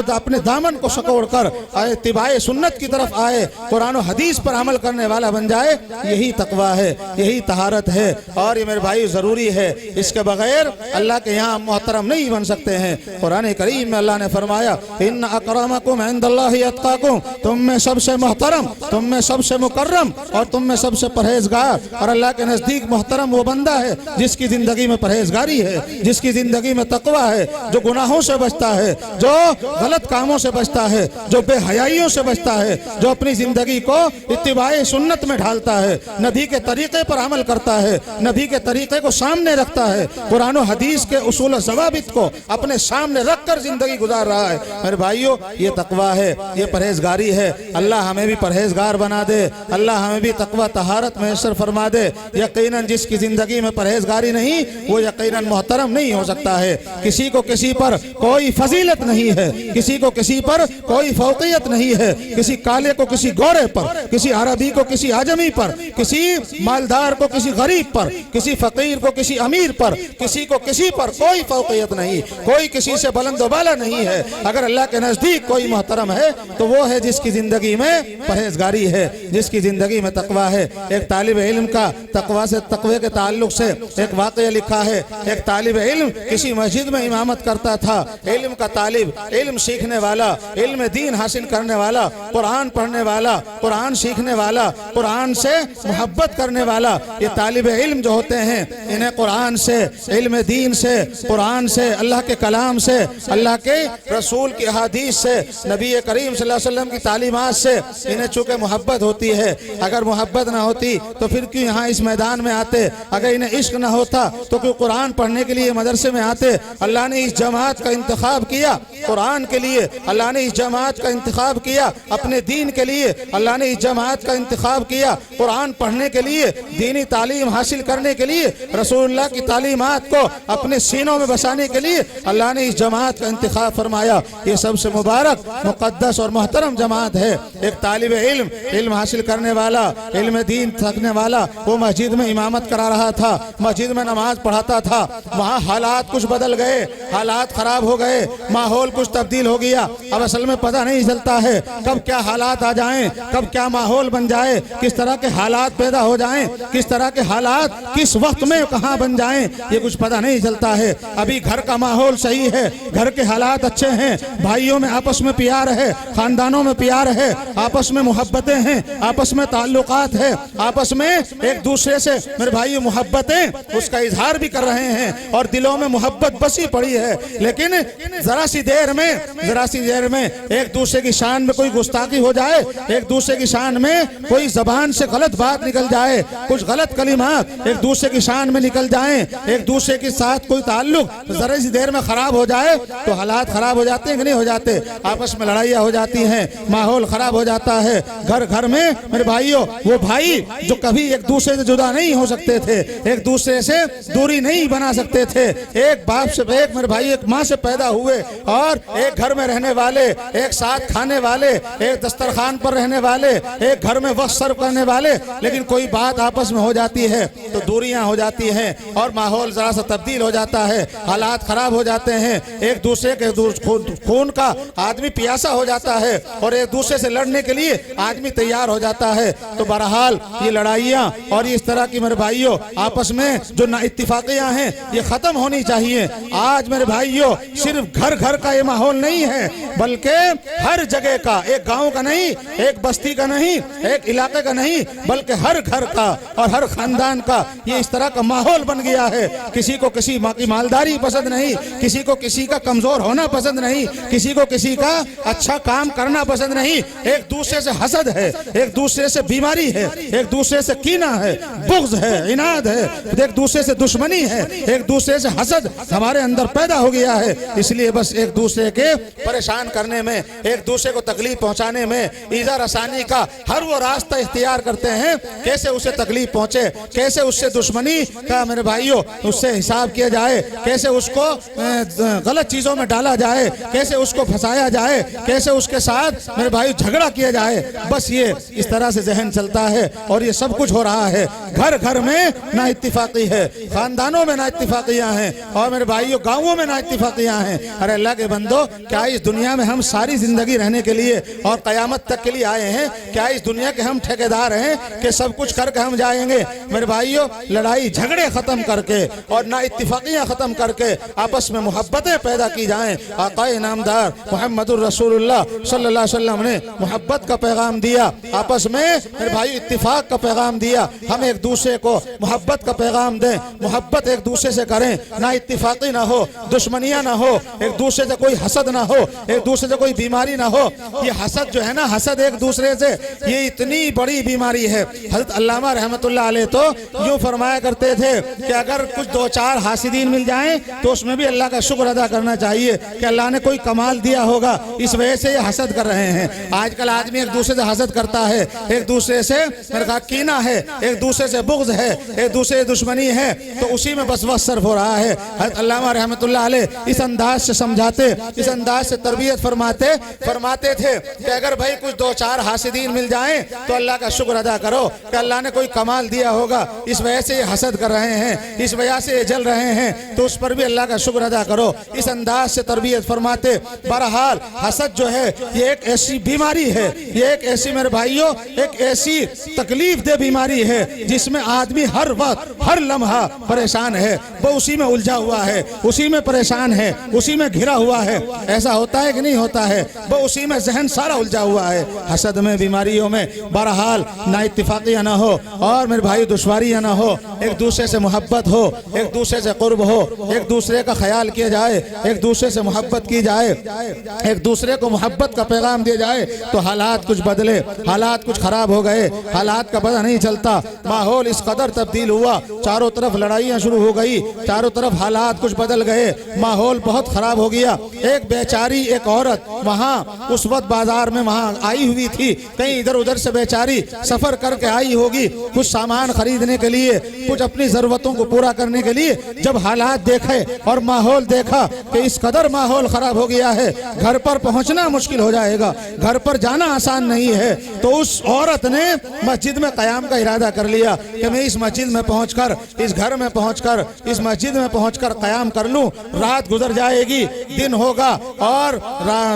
اپنے دامن کو سکوڑ کر اتباع سنت کی طرف آئے، قرآن و حدیث پر عمل کرنے والا بن جائے، یہی تقوی ہے، یہی طہارت ہے۔ اور یہ میرے بھائی ضروری ہے، اس کے بغیر اللہ کے یہاں محترم نہیں بن سکتے ہیں۔ قرآن کریم میں اللہ نے فرمایا ان اکرمکم عند اللہ اتقاکم، تم میں سب سے محترم، تم میں سب سے مکرم اور تم میں سب سے پرہیزگار، اور اللہ کے نزدیک محترم وہ بندہ ہے جس کی زندگی میں پرہیزگاری ہے، جس کی زندگی میں تقوی ہے، جو گناہوں سے بچتا ہے، جو غلط کاموں سے بچتا ہے، جو بے حیائیوں سے بچتا ہے، جو اپنی زندگی کو اتباع سنت میں ڈھالتا ہے، نبی کے طریقے پر عمل کرتا ہے، نبی کے طریقے کو سامنے رکھتا ہے، قرآن و حدیث کے اصول و ضوابط کو اپنے سامنے رکھ کر زندگی گزار رہا ہے۔ میرے بھائیو، یہ تقوی ہے، یہ پرہیزگاری ہے۔ اللہ ہمیں بھی پرہیزگار بنا دے، اللہ ہمیں بھی تقوی طہارت میسر فرما دے۔ یقیناً جس کی زندگی میں پرہیزگاری نہیں، وہ یقیناً محترم نہیں ہو سکتا ہے۔ کسی کو کسی پر کوئی فضیلت نہیں ہے، کسی کو کسی پر کوئی فوقیت نہیں ہے، کسی کالے کو کسی گورے پر، کسی عربی کو کسی عجمی پر، کسی مالدار کو کسی غریب پر، کسی فقیر کو کسی امیر پر، کسی کو کسی پر کوئی فوقیت نہیں، کوئی کسی سے بلند و بالا نہیں ہے۔ اگر اللہ کے نزدیک کوئی محترم ہے تو وہ ہے جس کی زندگی میں پرہیزگاری ہے، جس کی زندگی میں تقوی ہے۔ ایک طالب علم کا تقوی کے تعلق سے ایک واقعہ لکھا ہے۔ ایک طالب علم کسی مسجد میں امامت کرتا تھا، علم کا طالب، علم سیکھنے والا، علم دین حاصل کرنے والا، قرآن پڑھنے والا، قرآن سیکھنے والا، قرآن سے محبت کرنے والا۔ یہ طالب علم جو ہوتے ہیں انہیں قرآن سے، علم دین سے، قرآن سے، اللہ کے کلام سے، اللہ کے رسول کی احادیث سے، نبی کریم صلی اللہ علیہ وسلم کی تعلیمات سے انہیں چونکہ محبت ہوتی ہے۔ اگر محبت نہ ہوتی تو پھر کیوں یہاں اس میدان میں آتے؟ اگر انہیں عشق نہ ہوتا تو کیوں قرآن پڑھنے کے لیے مدرسے میں آتے؟ اللہ نے اس جماعت کا انتخاب کیا قرآن کے لیے، اللہ اللہ نے اس جماعت کا انتخاب کیا اپنے دین کے لیے، اللہ نے اس جماعت کا انتخاب کیا قرآن پڑھنے کے لیے، دینی تعلیم حاصل کرنے کے لیے، رسول اللہ کی تعلیمات کو اپنے سینوں میں بسانے کے لیے اللہ نے اس جماعت کا انتخاب فرمایا۔ یہ سب سے مبارک، مقدس اور محترم جماعت ہے۔ ایک طالب علم، علم حاصل کرنے والا، علم دین سیکھنے والا، وہ مسجد میں امامت کرا رہا تھا، مسجد میں نماز پڑھاتا تھا، وہاں حالات کچھ بدل گئے، حالات خراب ہو گئے، ماحول کچھ تبدیل ہو گیا۔ اب اصل میں پتہ نہیں چلتا ہے کب کیا حالات آ جائیں، کب کیا ماحول بن جائے، کس طرح کے حالات پیدا ہو جائیں، کس طرح کے حالات کس وقت میں کہاں بن جائیں، یہ کچھ پتہ نہیں چلتا ہے۔ ابھی گھر کا ماحول صحیح ہے، گھر کے حالات اچھے ہیں، بھائیوں میں آپس میں پیار ہے، خاندانوں میں پیار ہے، آپس میں محبتیں ہیں، آپس میں تعلقات ہے، آپس میں ایک دوسرے سے میرے بھائی محبتیں اس کا اظہار بھی کر رہے ہیں اور دلوں میں محبت بسی پڑی ہے۔ لیکن ذرا سی دیر میں ایک دوسرے کی شان میں کوئی گستاخی ہو جائے، ایک دوسرے کی شان میں کوئی زبان سے غلط بات نکل جائے، کچھ غلط کلمات ایک دوسرے کی شان میں نکل جائیں، ایک دوسرے کے ساتھ کوئی تعلق ذرا سی دیر میں خراب ہو جائے تو حالات خراب ہو جاتے ہیں کہ نہیں ہو جاتے؟ آپس میں لڑائیاں ہو جاتی ہیں، ماحول خراب ہو جاتا ہے۔ گھر میں میرے بھائیوں، وہ بھائی جو کبھی ایک دوسرے سے جدا نہیں ہو سکتے تھے، ایک دوسرے سے دوری نہیں بنا سکتے تھے، ایک باپ سے ایک میرے بھائی ایک ماں سے پیدا ہوئے اور ایک گھر میں رہنے والے، ایک ساتھ کھانے والے، ایک دسترخوان پر رہنے والے، ایک گھر میں وقت صرف کرنے والے، لیکن کوئی بات آپس میں ہو جاتی ہے تو دوریاں ہو جاتی ہیں اور ماحول ذرا سا تبدیل ہو جاتا ہے، حالات خراب ہو جاتے ہیں، ایک دوسرے کے خون کا آدمی پیاسا ہو جاتا ہے اور ایک دوسرے سے لڑنے کے لیے آدمی تیار ہو جاتا ہے۔ تو بہرحال یہ لڑائیاں اور اس طرح کی میرے بھائیوں آپس میں جو نا اتفاقیاں ہیں یہ ختم ہونی چاہیے۔ آج میرے بھائیوں صرف گھر کا یہ ماحول نہیں ہے، بلکہ ہر جگہ کا، ایک گاؤں کا نہیں، ایک بستی کا نہیں، ایک علاقے کا نہیں، بلکہ ہر گھر کا اور ہر خاندان کا یہ اس طرح کا ماحول بن گیا ہے۔ کسی کو کسی ماں کی مالداری پسند نہیں، کسی کو کسی کا کمزور ہونا پسند نہیں، کسی کو کسی کا اچھا کام کرنا پسند نہیں، ایک دوسرے سے حسد ہے، ایک دوسرے سے بیماری ہے، ایک دوسرے سے کینہ ہے، بغض ہے، عناد ہے، ایک دوسرے سے دشمنی ہے، ایک دوسرے سے حسد ہمارے اندر پیدا ہو گیا ہے۔ اس لیے بس ایک دوسرے کے پریشان کرنے میں، ایک دوسرے کو تکلیف پہنچانے میں، ایذا رسانی کا ہر وہ راستہ اختیار کرتے ہیں کیسے اسے تکلیف پہنچے، کیسے اس سے دشمنی کا میرے بھائیوں اس سے حساب کیا جائے، کیسے اس کو غلط چیزوں میں ڈالا جائے، کیسے اس کو پھنسایا جائے، کیسے اس کے ساتھ میرے بھائی جھگڑا کیا جائے۔ بس یہ اس طرح سے ذہن چلتا ہے اور یہ سب کچھ ہو رہا ہے۔ گھر میں نا اتفاقی ہے، خاندانوں میں نا اتفاقیاں ہیں اور میرے بھائیوں گاؤں میں نا اتفاقیاں ہیں۔ ارے اللہ کے بندو، کیا اس دنیا میں ہم ساری زندگی رہنے کے لیے اور قیامت تک کے لیے آئے ہیں؟ کیا اس دنیا کے ہم ٹھیکیدار ہیں کہ سب کچھ کر کے ہم جائیں گے؟ میرے بھائیوں لڑائی جھگڑے ختم کر کے اور نا اتفاقیاں ختم کر کے آپس میں محبتیں پیدا کی جائیں۔ آقا نامدار محمد الرسول اللہ صلی اللہ علیہ وسلم نے محبت کا پیغام دیا، آپس میں میرے بھائی اتفاق کا پیغام دیا۔ ہم ایک دوسرے کو محبت کا پیغام دیں، محبت ایک دوسرے سے کریں، نہ اتفاقی نہ ہو، دشمنیاں نہ ہو، ایک دوسرے سے کوئی حسد نہ ہو، ایک دوسرے سے کوئی بیماری نہ ہو۔ یہ حسد جو ہے نا، حسد ایک دوسرے سے، یہ اتنی بڑی بیماری ہے۔ حضرت علامہ رحمت اللہ علیہ تو یوں فرمایا کرتے تھے کہ اگر کچھ دو چار حاسدین مل جائیں تو اس میں بھی اللہ کا شکر ادا کرنا چاہیے کہ اللہ نے کوئی کمال دیا ہوگا، اس وجہ سے یہ حسد کر رہے ہیں۔ آج کل آدمی ایک دوسرے سے حسد کرتا ہے، ایک دوسرے سے کینہ ہے، ایک دوسرے سے بغض ہے، ایک دوسرے سے دشمنی ہے، تو اسی میں بس وقت صرف ہو رہا ہے۔ حضرت علامہ رحمت اللہ علیہ اس انداز سے سمجھاتے، اس انداز سے تربیت فرماتے تھے کہ اگر بھائی کچھ دو چار حاسدین مل جائیں تو اللہ کا شکر ادا کرو کہ اللہ نے کوئی کمال دیا ہوگا، اس وجہ سے یہ حسد کر رہے ہیں، اس وجہ سے یہ جل رہے ہیں، تو اس پر بھی اللہ کا شکر ادا کرو۔ اس انداز سے تربیت فرماتے۔ بہرحال حسد جو ہے یہ ایک ایسی بیماری ہے، یہ ایک ایسی میرے بھائیوں ایک ایسی تکلیف دہ بیماری ہے جس میں آدمی ہر وقت ہر لمحہ پریشان ہے، وہ اسی میں الجھا ہوا ہے، اسی میں پریشان ہے، اسی میں گھرا ہوا ہے۔ ایسا ہوتا ہے کہ نہیں ہوتا ہے؟ وہ اسی میں ذہن سارا الجھا ہوا ہے، حسد میں، بیماریوں میں۔ بہرحال نا اتفاقیاں نہ ہو اور میرے بھائی دشواریاں نہ ہو، ایک دوسرے سے محبت ہو، ایک دوسرے سے قرب ہو، ایک دوسرے کا خیال کیا جائے، ایک دوسرے سے محبت کی جائے، ایک دوسرے کو محبت کا پیغام دیا جائے تو حالات کچھ بدلے، حالات کچھ خراب ہو گئے، حالات کا پتہ نہیں چلتا، ماحول اس قدر تبدیل ہوا، چاروں طرف لڑائیاں شروع ہو گئی، چاروں طرف حالات کچھ بدل گئے، ماحول بہت خراب ہو گیا۔ ایک بیچاری ایک عورت وہاں اس وقت بازار میں وہاں آئی ہوئی تھی، کہیں ادھر ادھر سے بیچاری سفر کر کے آئی ہوگی کچھ سامان خریدنے کے لیے، کچھ اپنی ضرورتوں کو پورا کرنے کے لیے۔ جب حالات دیکھے اور ماحول دیکھا کہ اس قدر ماحول خراب ہو گیا ہے، گھر پر پہنچنا مشکل ہو جائے گا، گھر پر جانا آسان نہیں ہے، تو اس عورت نے مسجد میں قیام کا ارادہ کر لیا کہ میں اس مسجد میں پہنچ کر، اس گھر میں پہنچ کر، اس مسجد میں پہنچ کر قیام کر لوں۔ رات گزر جائے گی، دن ہوگا اور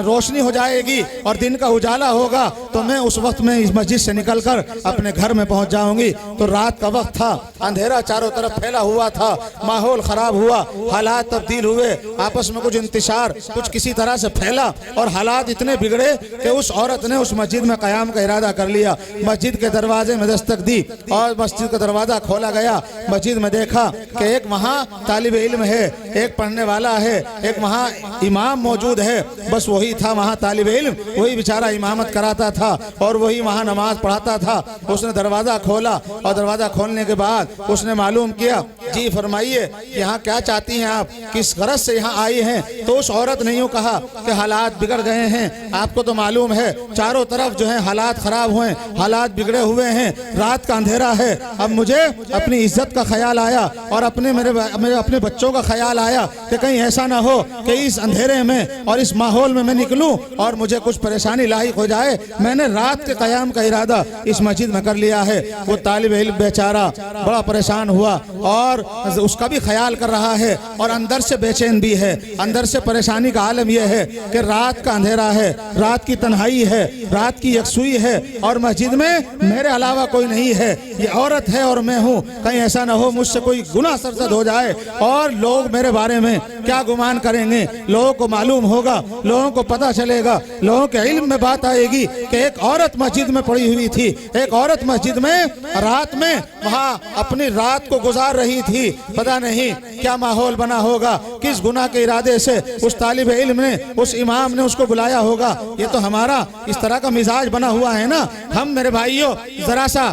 روشنی ہو جائے گی اور دن کا اجالا ہوگا، تو میں اس وقت میں اس مسجد سے نکل کر اپنے گھر میں پہنچ جاؤں گی۔ تو رات کا وقت تھا، اندھیرا چاروں طرف پھیلا ہوا تھا، ماحول خراب ہوا، حالات تبدیل ہوئے، آپس میں کچھ انتشار کچھ کسی طرح سے پھیلا اور حالات اتنے بگڑے کہ اس عورت نے اس مسجد میں قیام کا ارادہ کر لیا۔ مسجد کے دروازے میں دستک دی اور مسجد کا دروازہ کھولا گیا۔ مسجد میں دیکھا کہ ایک وہاں طالب علم ہے، ایک پڑھنے والا ہے، ایک وہاں امام موجود ہے، بس وہی تھا وہاں طالب علم، وہی بیچارہ امامت کراتا تھا اور وہی وہاں نماز پڑھاتا تھا۔ اس نے دروازہ کھولا اور دروازہ کھولنے کے بعد اس نے معلوم کیا، جی فرمائیے یہاں کیا چاہتی ہیں آپ، کس غرض سے یہاں آئی ہیں؟ تو اس عورت نے یوں کہا کہ حالات بگڑ گئے ہیں، آپ کو تو معلوم ہے چاروں طرف جو ہیں حالات خراب ہوئے، حالات بگڑے ہوئے ہیں، رات کا اندھیرا ہے، اب مجھے اپنی عزت کا خیال آیا اور اپنے بچوں کا خیال آیا کہ کہیں ایسا نہ ہو کہ اس اندھیرے میں اور اس ماحول میں نکلوں اور مجھے کچھ پریشانی لاحق ہو جائے۔ میں نے رات کے قیام کا ارادہ اس مسجد میں کر لیا ہے۔ وہ طالب علم بیچارہ بڑا پریشان ہوا اور اس کا بھی خیال کر رہا ہے اور اندر سے بے چین بھی ہے، اندر سے پریشانی کا عالم یہ ہے کہ رات کا اندھیرا ہے، رات کی تنہائی ہے، رات کی یکسوئی ہے اور مسجد میں میرے علاوہ کوئی نہیں ہے، یہ عورت ہے اور میں ہوں، کہیں ایسا نہ ہو مجھ سے کوئی گناہ سرزد ہو جائے اور لوگ میرے بارے میں کیا گمان کریں گے، لوگوں کو معلوم ہوگا، لوگوں کو پتہ چلے گا، لوگوں کے علم میں بات آئے گی کہ ایک عورت مسجد میں پڑی ہوئی تھی، ایک عورت مسجد میں رات میں وہاں اپنی رات کو گزار رہی تھی، پتہ نہیں کیا ماحول بنا ہوگا، کس گناہ کے ارادے سے اس طالب علم نے، اس امام نے اس کو بلایا ہوگا۔ یہ تو ہمارا اس طرح کا مزاج بنا ہوا ہے نا، ہم میرے بھائیوں ذرا سا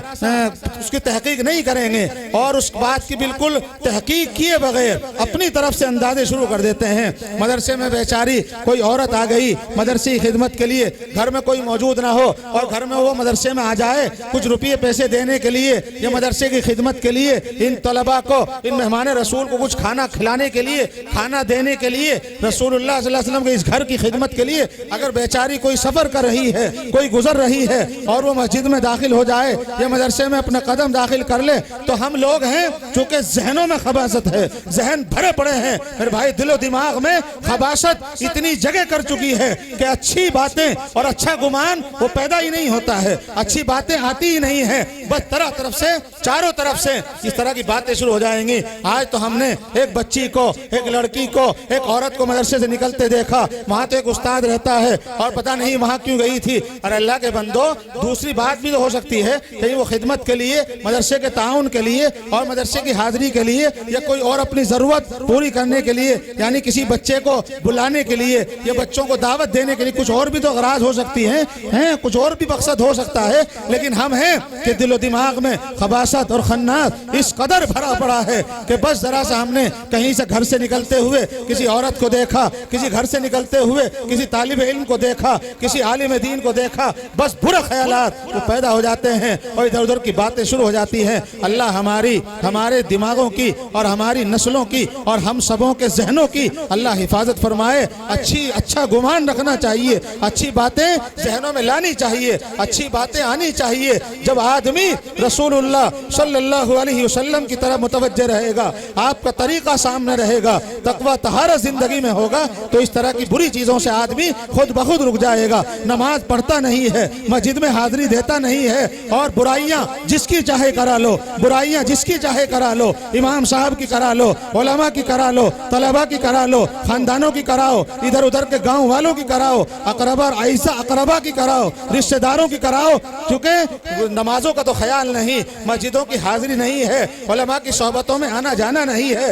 اس کی تحقیق نہیں کریں گے اور اس بات کی بالکل تحقیق کیے بغیر اپنی طرف سے اندازے شروع کر دیتے ہیں۔ مدرسے میں بیچاری کوئی عورت آ گئی مدرسے کی خدمت کے لیے، گھر میں کوئی موجود نہ ہو اور گھر میں وہ مدرسے میں آ جائے کچھ روپیے پیسے دینے کے لیے یا مدرسے کی خدمت کے لیے، ان طلباء کو، ان مہمان رسول کو کچھ کھانا کھلانے کے لیے، کھانا دینے کے لیے، رسول اللہ صلی اللہ علیہ وسلم کے اس گھر کی خدمت کے لیے اگر بیچاری کوئی سفر کر رہی ہے، کوئی گزر رہی ہے اور وہ مسجد میں داخل ہو جائے یا مدرسے میں اپنا قدم داخل کر لے، تو ہم لوگ ہیں چونکہ ذہنوں میں خباثت ہے، ذہن بھرے پڑے ہیں میرے بھائی، دل و دماغ میں خباثت اتنی جگہ کر چکی ہے کہ اچھی باتیں اور اچھا گمان وہ پیدا ہی نہیں ہوتا ہے، اچھی باتیں آتی ہی نہیں ہے، بس طرف سے چاروں طرف سے اس طرح کی باتیں شروع ہو جائیں گی۔ آج تو ہم نے ایک بچی کو، ایک لڑکی کو، ایک عورت کو مدرسے سے نکلتے دیکھا، وہاں تو ایک استاد رہتا ہے اور پتہ نہیں وہاں کیوں گئی تھی، اور اللہ کے بندو دوسری بات بھی تو ہو سکتی ہے کہ وہ خدمت کے لیے، مدرسے کے تعاون کے لیے اور مدرسے کی حاضری کے لیے یا کوئی اور اپنی ضرورت پوری کرنے کے لیے، یعنی کسی بچے کو بلانے کے لیے یا بچوں کو دعوت دینے کے لیے، کچھ اور بھی تو غراض ہو سکتی ہیں، کچھ اور بھی مقصد ہو سکتا ہے، لیکن ہم ہیں کہ دل و دماغ میں خباثت اور خناس اس قدر بھرا پڑا ہے کہ بس ذرا سا ہم نے کہیں سے گھر سے نکلتے ہوئے کسی عورت کو دیکھا، کسی گھر سے نکلتے ہوئے کسی طالب علم کو دیکھا، کسی عالم دین کو دیکھا، بس برے خیالات وہ پیدا ہو جاتے ہیں اور ادھر ادھر کی باتیں شروع ہو جاتی ہیں۔ اللہ ہمارے دماغوں کی اور ہماری نسلوں کی اور ہم سبوں کے ذہنوں کی اللہ حفاظت فرمائے۔ اچھا گمان رکھنا چاہیے، اچھی باتیں ذہنوں میں لانی چاہیے، اچھی باتیں آنی چاہیے۔ جب آدمی رسول اللہ صلی اللہ علیہ وسلم کی طرح متوجہ رہے گا، آپ کا طریقہ سامنے رہے گا، تقوی طہارت زندگی میں ہوگا، تو اس طرح کی بری چیزوں سے آدمی خود بخود رک جائے گا، نماز پڑھتا نہیں ہے، مسجد میں حاضری دیتا نہیں ہے، اور برائیاں جس کی چاہے کرا لو، برائیاں جس کی چاہے کرا لو، امام صاحب کی کرا لو، علماء کی کرا لو، طلباء کی کرا لو، خاندانوں کی کراؤ، ادھر ادھر کے گاؤں والوں کی کراؤ، اقربا عیسیٰ اقربا کی کراؤ، رشتہ داروں کی کراؤ، کیونکہ نمازوں کا تو خیال نہیں، مسجدوں کی حاضری نہیں ہے، علماء کی صحبتوں میں آنا جانا نہیں ہے،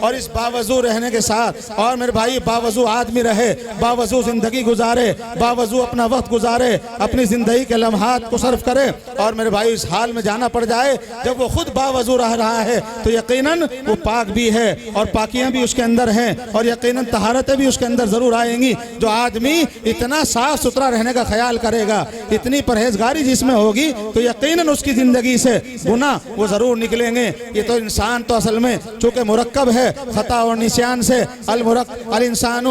اور اس باوضو رہنے کے ساتھ، اور میرے بھائی باوضو آدمی رہے، باوضو زندگی گزارے، باوضو اپنا وقت گزارے، اپنی زندگی کے لمحات کو صرف کرے، اور میرے بھائی اس حال میں جانا پڑ جائے جب وہ خود باوضو رہ رہا ہے تو یقیناً وہ پاک بھی ہے اور پاکیاں بھی اس کے اندر ہیں، اور یقیناً طہارتیں بھی اس کے اندر ضرور آئیں گی۔ جو آدمی اتنا صاف ستھرا رہنے کا خیال کرے گا، اتنی پرہیزگاری جس میں ہوگی، تو یقیناً اس کی زندگی سے گناہ وہ ضرور نکلیں گے۔ یہ تو انسان تو اصل میں چونکہ مرکب ہے خطا اور نسیان سے، الانسان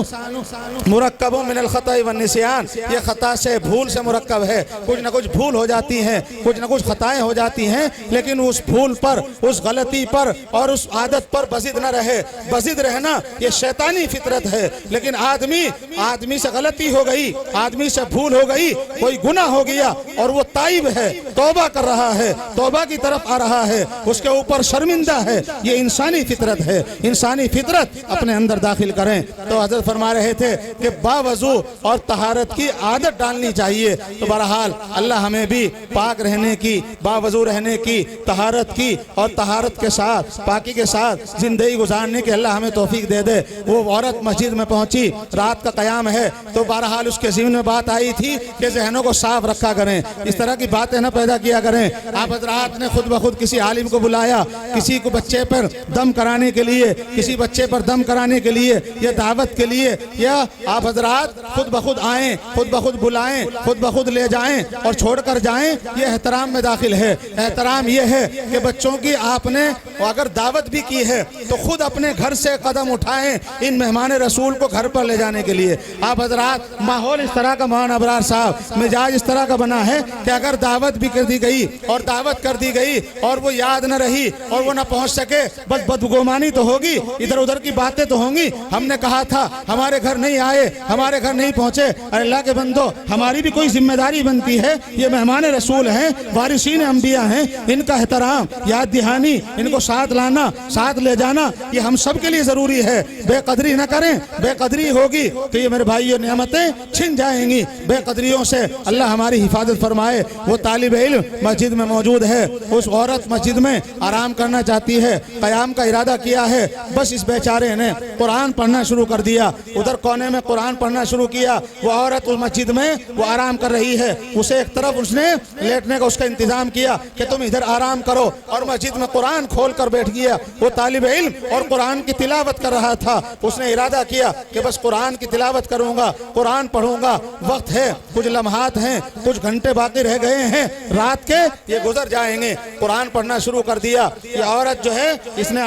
مرکب من الخطا والنسیان، یہ خطا سے بھول سے مرکب ہے، کچھ نہ کچھ بھول ہو جاتی ہیں، کچھ نہ کچھ خطائیں ہو جاتی ہیں، لیکن اس بھول پر، اس غلطی پر اور اس عادت پر بزد نہ رہے۔ بزد رہنا یہ شیطانی فطرت ہے، لیکن آدمی سے غلطی ہو گئی، آدمی سے بھول ہو گئی، کوئی گناہ ہو گیا اور وہ تائب ہے، توبہ کر رہا ہے، توبہ کی طرف آ رہا ہے، اس کے اوپر شرمندہ ہے، یہ انسانی فطرت ہے۔ انسانی فطرت اپنے اندر داخل کریں۔ تو حضرت فرما رہے تھے کہ باوضو اور طہارت کی عادت ڈالنی چاہیے۔ تو بہرحال اللہ ہمیں بھی پاک رہنے کی، باوضو رہنے کی، طہارت کی اور طہارت کے ساتھ، پاکی کے ساتھ زندگی گزارنے کی اللہ ہمیں توفیق دے دے۔ وہ عورت مسجد میں پہنچی، رات کا قیام ہے، تو بہرحال اس کے ذہن میں بات آئی تھی کہ ذہنوں کو صاف رکھا کریں، اس طرح کی باتیں نہ پیدا کیا کریں۔ آپ حضرات نے خود بخود کسی عالم کو بلایا، کسی کو بچے پر دم کرانے کے لیے، کسی بچے پر دم کرانے کے لیے یا دعوت کے لیے، یا آپ حضرات خود بخود آئیں، خود بخود بلائیں، خود بخود لے جائیں اور چھوڑ کر جائیں، یہ احترام میں داخل ہے۔ احترام یہ ہے کہ بچوں کی آپ نے اگر دعوت بھی کی ہے تو خود اپنے گھر سے قدم اٹھائیں ان مہمان رسول کو گھر پر لے جانے کے لیے۔ آپ حضرات ماحول اس طرح کا، مولانا ابرار صاحب مزاج اس طرح کا بنا ہے کہ اگر دعوت بھی کر دی گئی اور دعوت کر دی گئی اور وہ یاد نہ رہی اور وہ نہ پہنچ سکے، بس بدگمانی تو ہوگی، ادھر ادھر کی باتیں تو ہوں گی، ہم نے کہا تھا ہمارے گھر نہیں آئے، ہمارے گھر نہیں پہنچے۔ اللہ کے بندو، ہماری بھی کوئی ذمہ داری بنتی ہے، یہ مہمان رسول ہیں، وارثین انبیاء ہیں، ان کا احترام، یاد دہانی، ان کو ساتھ لانا، ساتھ لے جانا، یہ ہم سب کے لیے ضروری ہے۔ بے قدری نہ کریں، بے قدری ہوگی تو یہ میرے بھائیوں نعمتیں چھن جائیں گی۔ بے قدریوں سے اللہ ہماری حفاظت فرمائے۔ وہ طالب علم مسجد میں موجود ہے، اس عورت مسجد میں آرام کرنا چاہتی ہے، قیام کا ارادہ کیا ہے، بس اس بیچارے نے قرآن پڑھنا شروع کر دیا، ادھر کونے میں قرآن پڑھنا شروع کیا۔ وہ عورت اس مسجد میں وہ آرام کر رہی ہے، اسے ایک طرف اس نے لیٹنے کا اس کا انتظام کیا کہ تم ادھر آرام کرو، اور مسجد میں قرآن کھول کر بیٹھ گیا۔ وہ طالب علم اور قرآن کی تلاوت کر رہا تھا، اس نے ارادہ کیا کہ بس قرآن کی تلاوت کروں گا، قرآن پڑھوں گا، وقت ہے، کچھ لمحات ہیں، کچھ گھنٹے باقی رہ گئے ہیں رات کے، یہ گزر جائیں گے۔ قرآن پڑھنا شروع کر دیا۔ یہ عورت جو ہے اس نے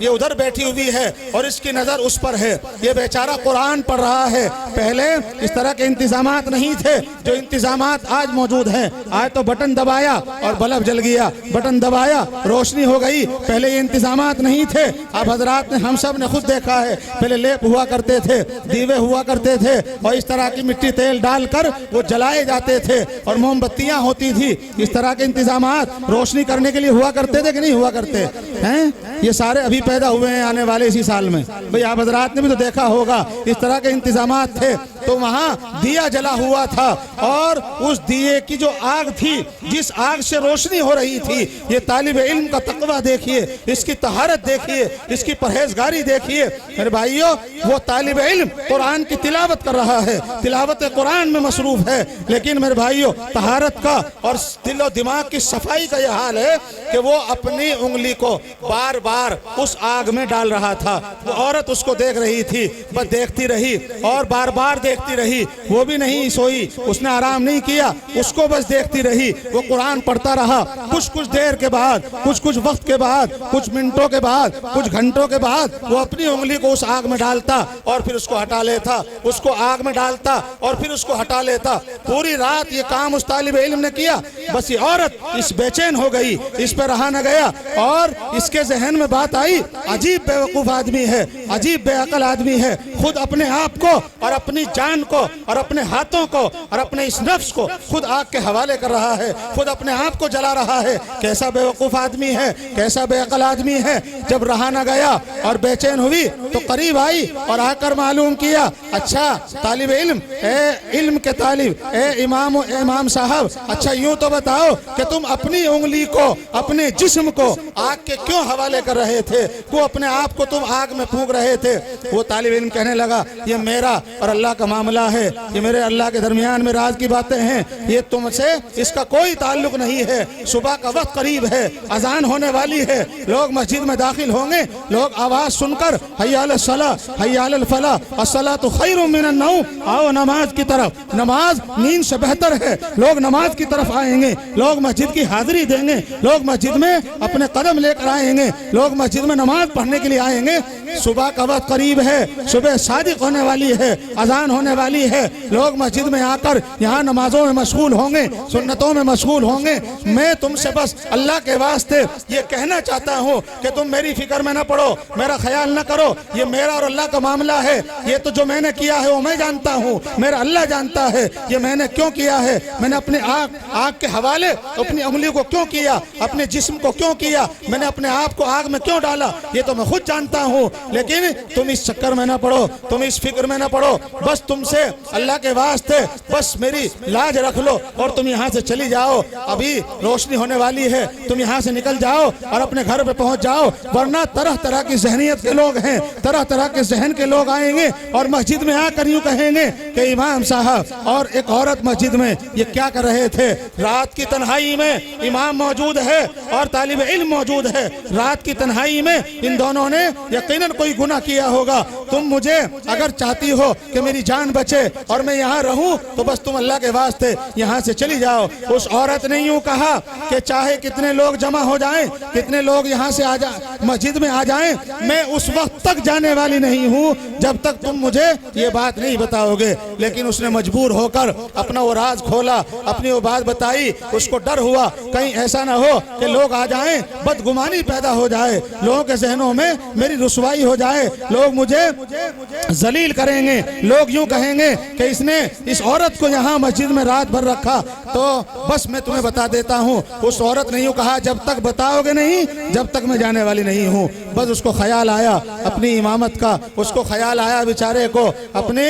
ادھر بیٹھی ہوئی ہے اور اس کی نظر اس پر ہے، یہ بیچارہ قرآن پڑھ رہا ہے۔ پہلے اس طرح کے انتظامات نہیں تھے جو انتظامات آج موجود ہیں۔ آج تو بٹن دبایا اور بلب جل گیا، بٹن دبایا روشنی ہو گئی، پہلے یہ انتظامات نہیں تھے۔ آپ حضرات نے، ہم سب نے خود دیکھا ہے، پہلے لیپ ہوا کرتے تھے، دیوے ہوا کرتے تھے، اور اس طرح کی مٹی تیل ڈال کر وہ جلائے جاتے تھے، اور موم بتیاں ہوتی تھی۔ اس طرح کے انتظامات روشنی کرنے کے لیے ہوا کرتے تھے کہ نہیں ہوا کرتے ہیں؟ یہ سارے ابھی پیدا ہوئے ہیں آنے والے اسی سال میں۔ بھئی آپ حضرات نے بھی تو دیکھا ہوگا اس طرح کے انتظامات تھے۔ تو وہاں دیا جلا ہوا تھا، اور اس دیے کی جو آگ تھی، جس آگ سے روشنی ہو رہی تھی، یہ طالب علم کا تقویٰ دیکھیے، اس کی طہارت دیکھیے، اس کی پرہیزگاری دیکھیے۔ میرے بھائیوں، وہ طالب علم قرآن کی تلاوت کر رہا ہے، تلاوت قرآن میں مصروف ہے، لیکن میرے بھائیوں طہارت کا اور دل و دماغ کی صفائی کا یہ حال ہے کہ وہ اپنی انگلی کو بار بار اس آگ میں ڈال رہا تھا۔ وہ عورت اس کو دیکھ رہی تھی، بس دیکھتی رہی اور بار بار دیکھتی رہی، وہ بھی نہیں سوئی، اس نے آرام نہیں کیا، اس کو بس دیکھتی رہی۔ وہ قرآن پڑھتا رہا، کچھ دیر کے بعد، کچھ وقت کے بعد، کچھ منٹوں کے بعد، کچھ گھنٹوں کے بعد وہ اپنی انگلی کو اس آگ میں ڈالتا اور پھر اس کو ہٹا لیتا، اس کو آگ میں ڈالتا اور پھر اس کو ہٹا لیتا۔ پوری رات یہ کام اس طالب علم نے کیا۔ بس یہ عورت اس بے چین ہو گئی، اس پہ رہا نہ گیا، اور اس کے ذہن میں بات آئی، عجیب بیوقوف آدمی ہے، عجیب بے عقل آدمی ہے، خود اپنے آپ کو اور اپنی جان جان کو اور اپنے ہاتھوں کو اور اپنے اس نفس کو خود آگ کے حوالے کر رہا ہے، خود اپنے آپ کو جلا رہا ہے۔ کیسا بے وقوف آدمی ہے، کیسا بے عقل آدمی ہے۔ جب رہا نہ گیا اور بے چین ہوئی تو قریب آئی اور آ کر معلوم کیا، اچھا طالب علم، اے علم کے طالب، اے امام صاحب، اچھا یوں تو بتاؤ کہ تم اپنی انگلی کو، اپنے جسم کو آگ کے کیوں حوالے کر رہے تھے؟ وہ اپنے آپ کو تم آگ میں پھونک رہے تھے۔ وہ طالب علم کہنے لگا، یہ میرا اور اللہ کا معاملہ ہے، یہ میرے اللہ کے درمیان میں راز کی باتیں ہیں، یہ تم سے اس کا کوئی تعلق نہیں ہے۔ صبح کا وقت قریب ہے، اذان ہونے والی ہے، لوگ مسجد میں داخل ہوں گے، لوگ آواز سن کر حی علی الصلاۃ، حی علی الفلاح، الصلاۃ خیر من النوم، آؤ نماز کی طرف، نماز نیند سے بہتر ہے، لوگ نماز کی طرف آئیں گے، لوگ مسجد کی حاضری دیں گے، لوگ مسجد میں اپنے قدم لے کر آئیں گے، لوگ مسجد میں نماز پڑھنے کے لیے آئیں گے۔ صبح کا وقت قریب ہے، صبح صادق ہونے والی ہے، اذان ہونے والی ہے، لوگ مسجد میں آ کر یہاں نمازوں میں مشغول ہوں گے، سنتوں میں مشغول ہوں گے۔ میں تم سے بس اللہ کے واسطے یہ کہنا چاہتا ہوں کہ تم میری فکر میں نہ پڑو، میرا خیال نہ کرو، یہ میرا اور اللہ کا معاملہ ہے، یہ تو جو میں نے کیا ہے وہ میں جانتا ہوں، میرا اللہ جانتا ہے یہ میں نے کیوں کیا ہے، میں نے اپنے آگ کے حوالے اپنی انگلی کو کیوں کیا، اپنے جسم کو کیوں کیا، میں نے اپنے آپ کو آگ میں کیوں ڈالا، یہ تو میں خود جانتا ہوں۔ لیکن تم اس چکر میں نہ پڑو، تم اس فکر میں نہ پڑو، بس تم سے اللہ کے واسطے بس میری لاج رکھ لو اور تم یہاں سے چلی جاؤ، ابھی روشنی ہونے والی ہے، تم یہاں سے نکل جاؤ اور اپنے گھر پہ پہنچ جاؤ، ورنہ طرح طرح کی ذہنیت کے لوگ ہیں، طرح طرح کے ذہن کے لوگ آئیں گے اور مسجد میں آ کر یوں کہیں گے کہ امام صاحب اور ایک عورت مسجد میں یہ کیا کر رہے تھے؟ رات کی تنہائی میں امام موجود ہے اور طالب علم موجود ہے، رات کی تنہائی میں ان دونوں نے یقیناً کوئی گناہ کیا ہوگا۔ تم مجھے اگر چاہتی ہو کہ میری جان بچے اور میں یہاں رہوں تو بس تم اللہ کے واسطے یہاں سے چلی جاؤ۔ اس عورت نے یوں کہا کہ چاہے کتنے لوگ جمع ہو جائیں، کتنے لوگ یہاں سے مسجد میں آ جائیں، میں اس وقت تک جانے والی نہیں ہوں جب تک تم مجھے یہ بات نہیں بتاؤ گے۔ لیکن اس نے مجبور ہو کر اپنا وہ راز کھولا، اپنی وہ بات بتائی۔ اس کو ڈر ہوا کہیں ایسا نہ ہو کہ لوگ آ جائیں، بدگمانی پیدا ہو جائے، لوگوں کے ذہنوں میں میری رسوائی ہو جائے، لوگ مجھے ذلیل کریں گے، لوگ یوں کہیں گے کہ اس نے اس عورت کو یہاں مسجد میں رات بھر رکھا۔ تو بس میں تمہیں بتا دیتا ہوں، اس عورت نے یوں کہا جب تک بتاؤ گے نہیں جب تک میں جانے والی نہیں ہوں۔ بس اس کو خیال آیا اپنی امامت کا، اس کو خیال آیا بیچارے کو اپنی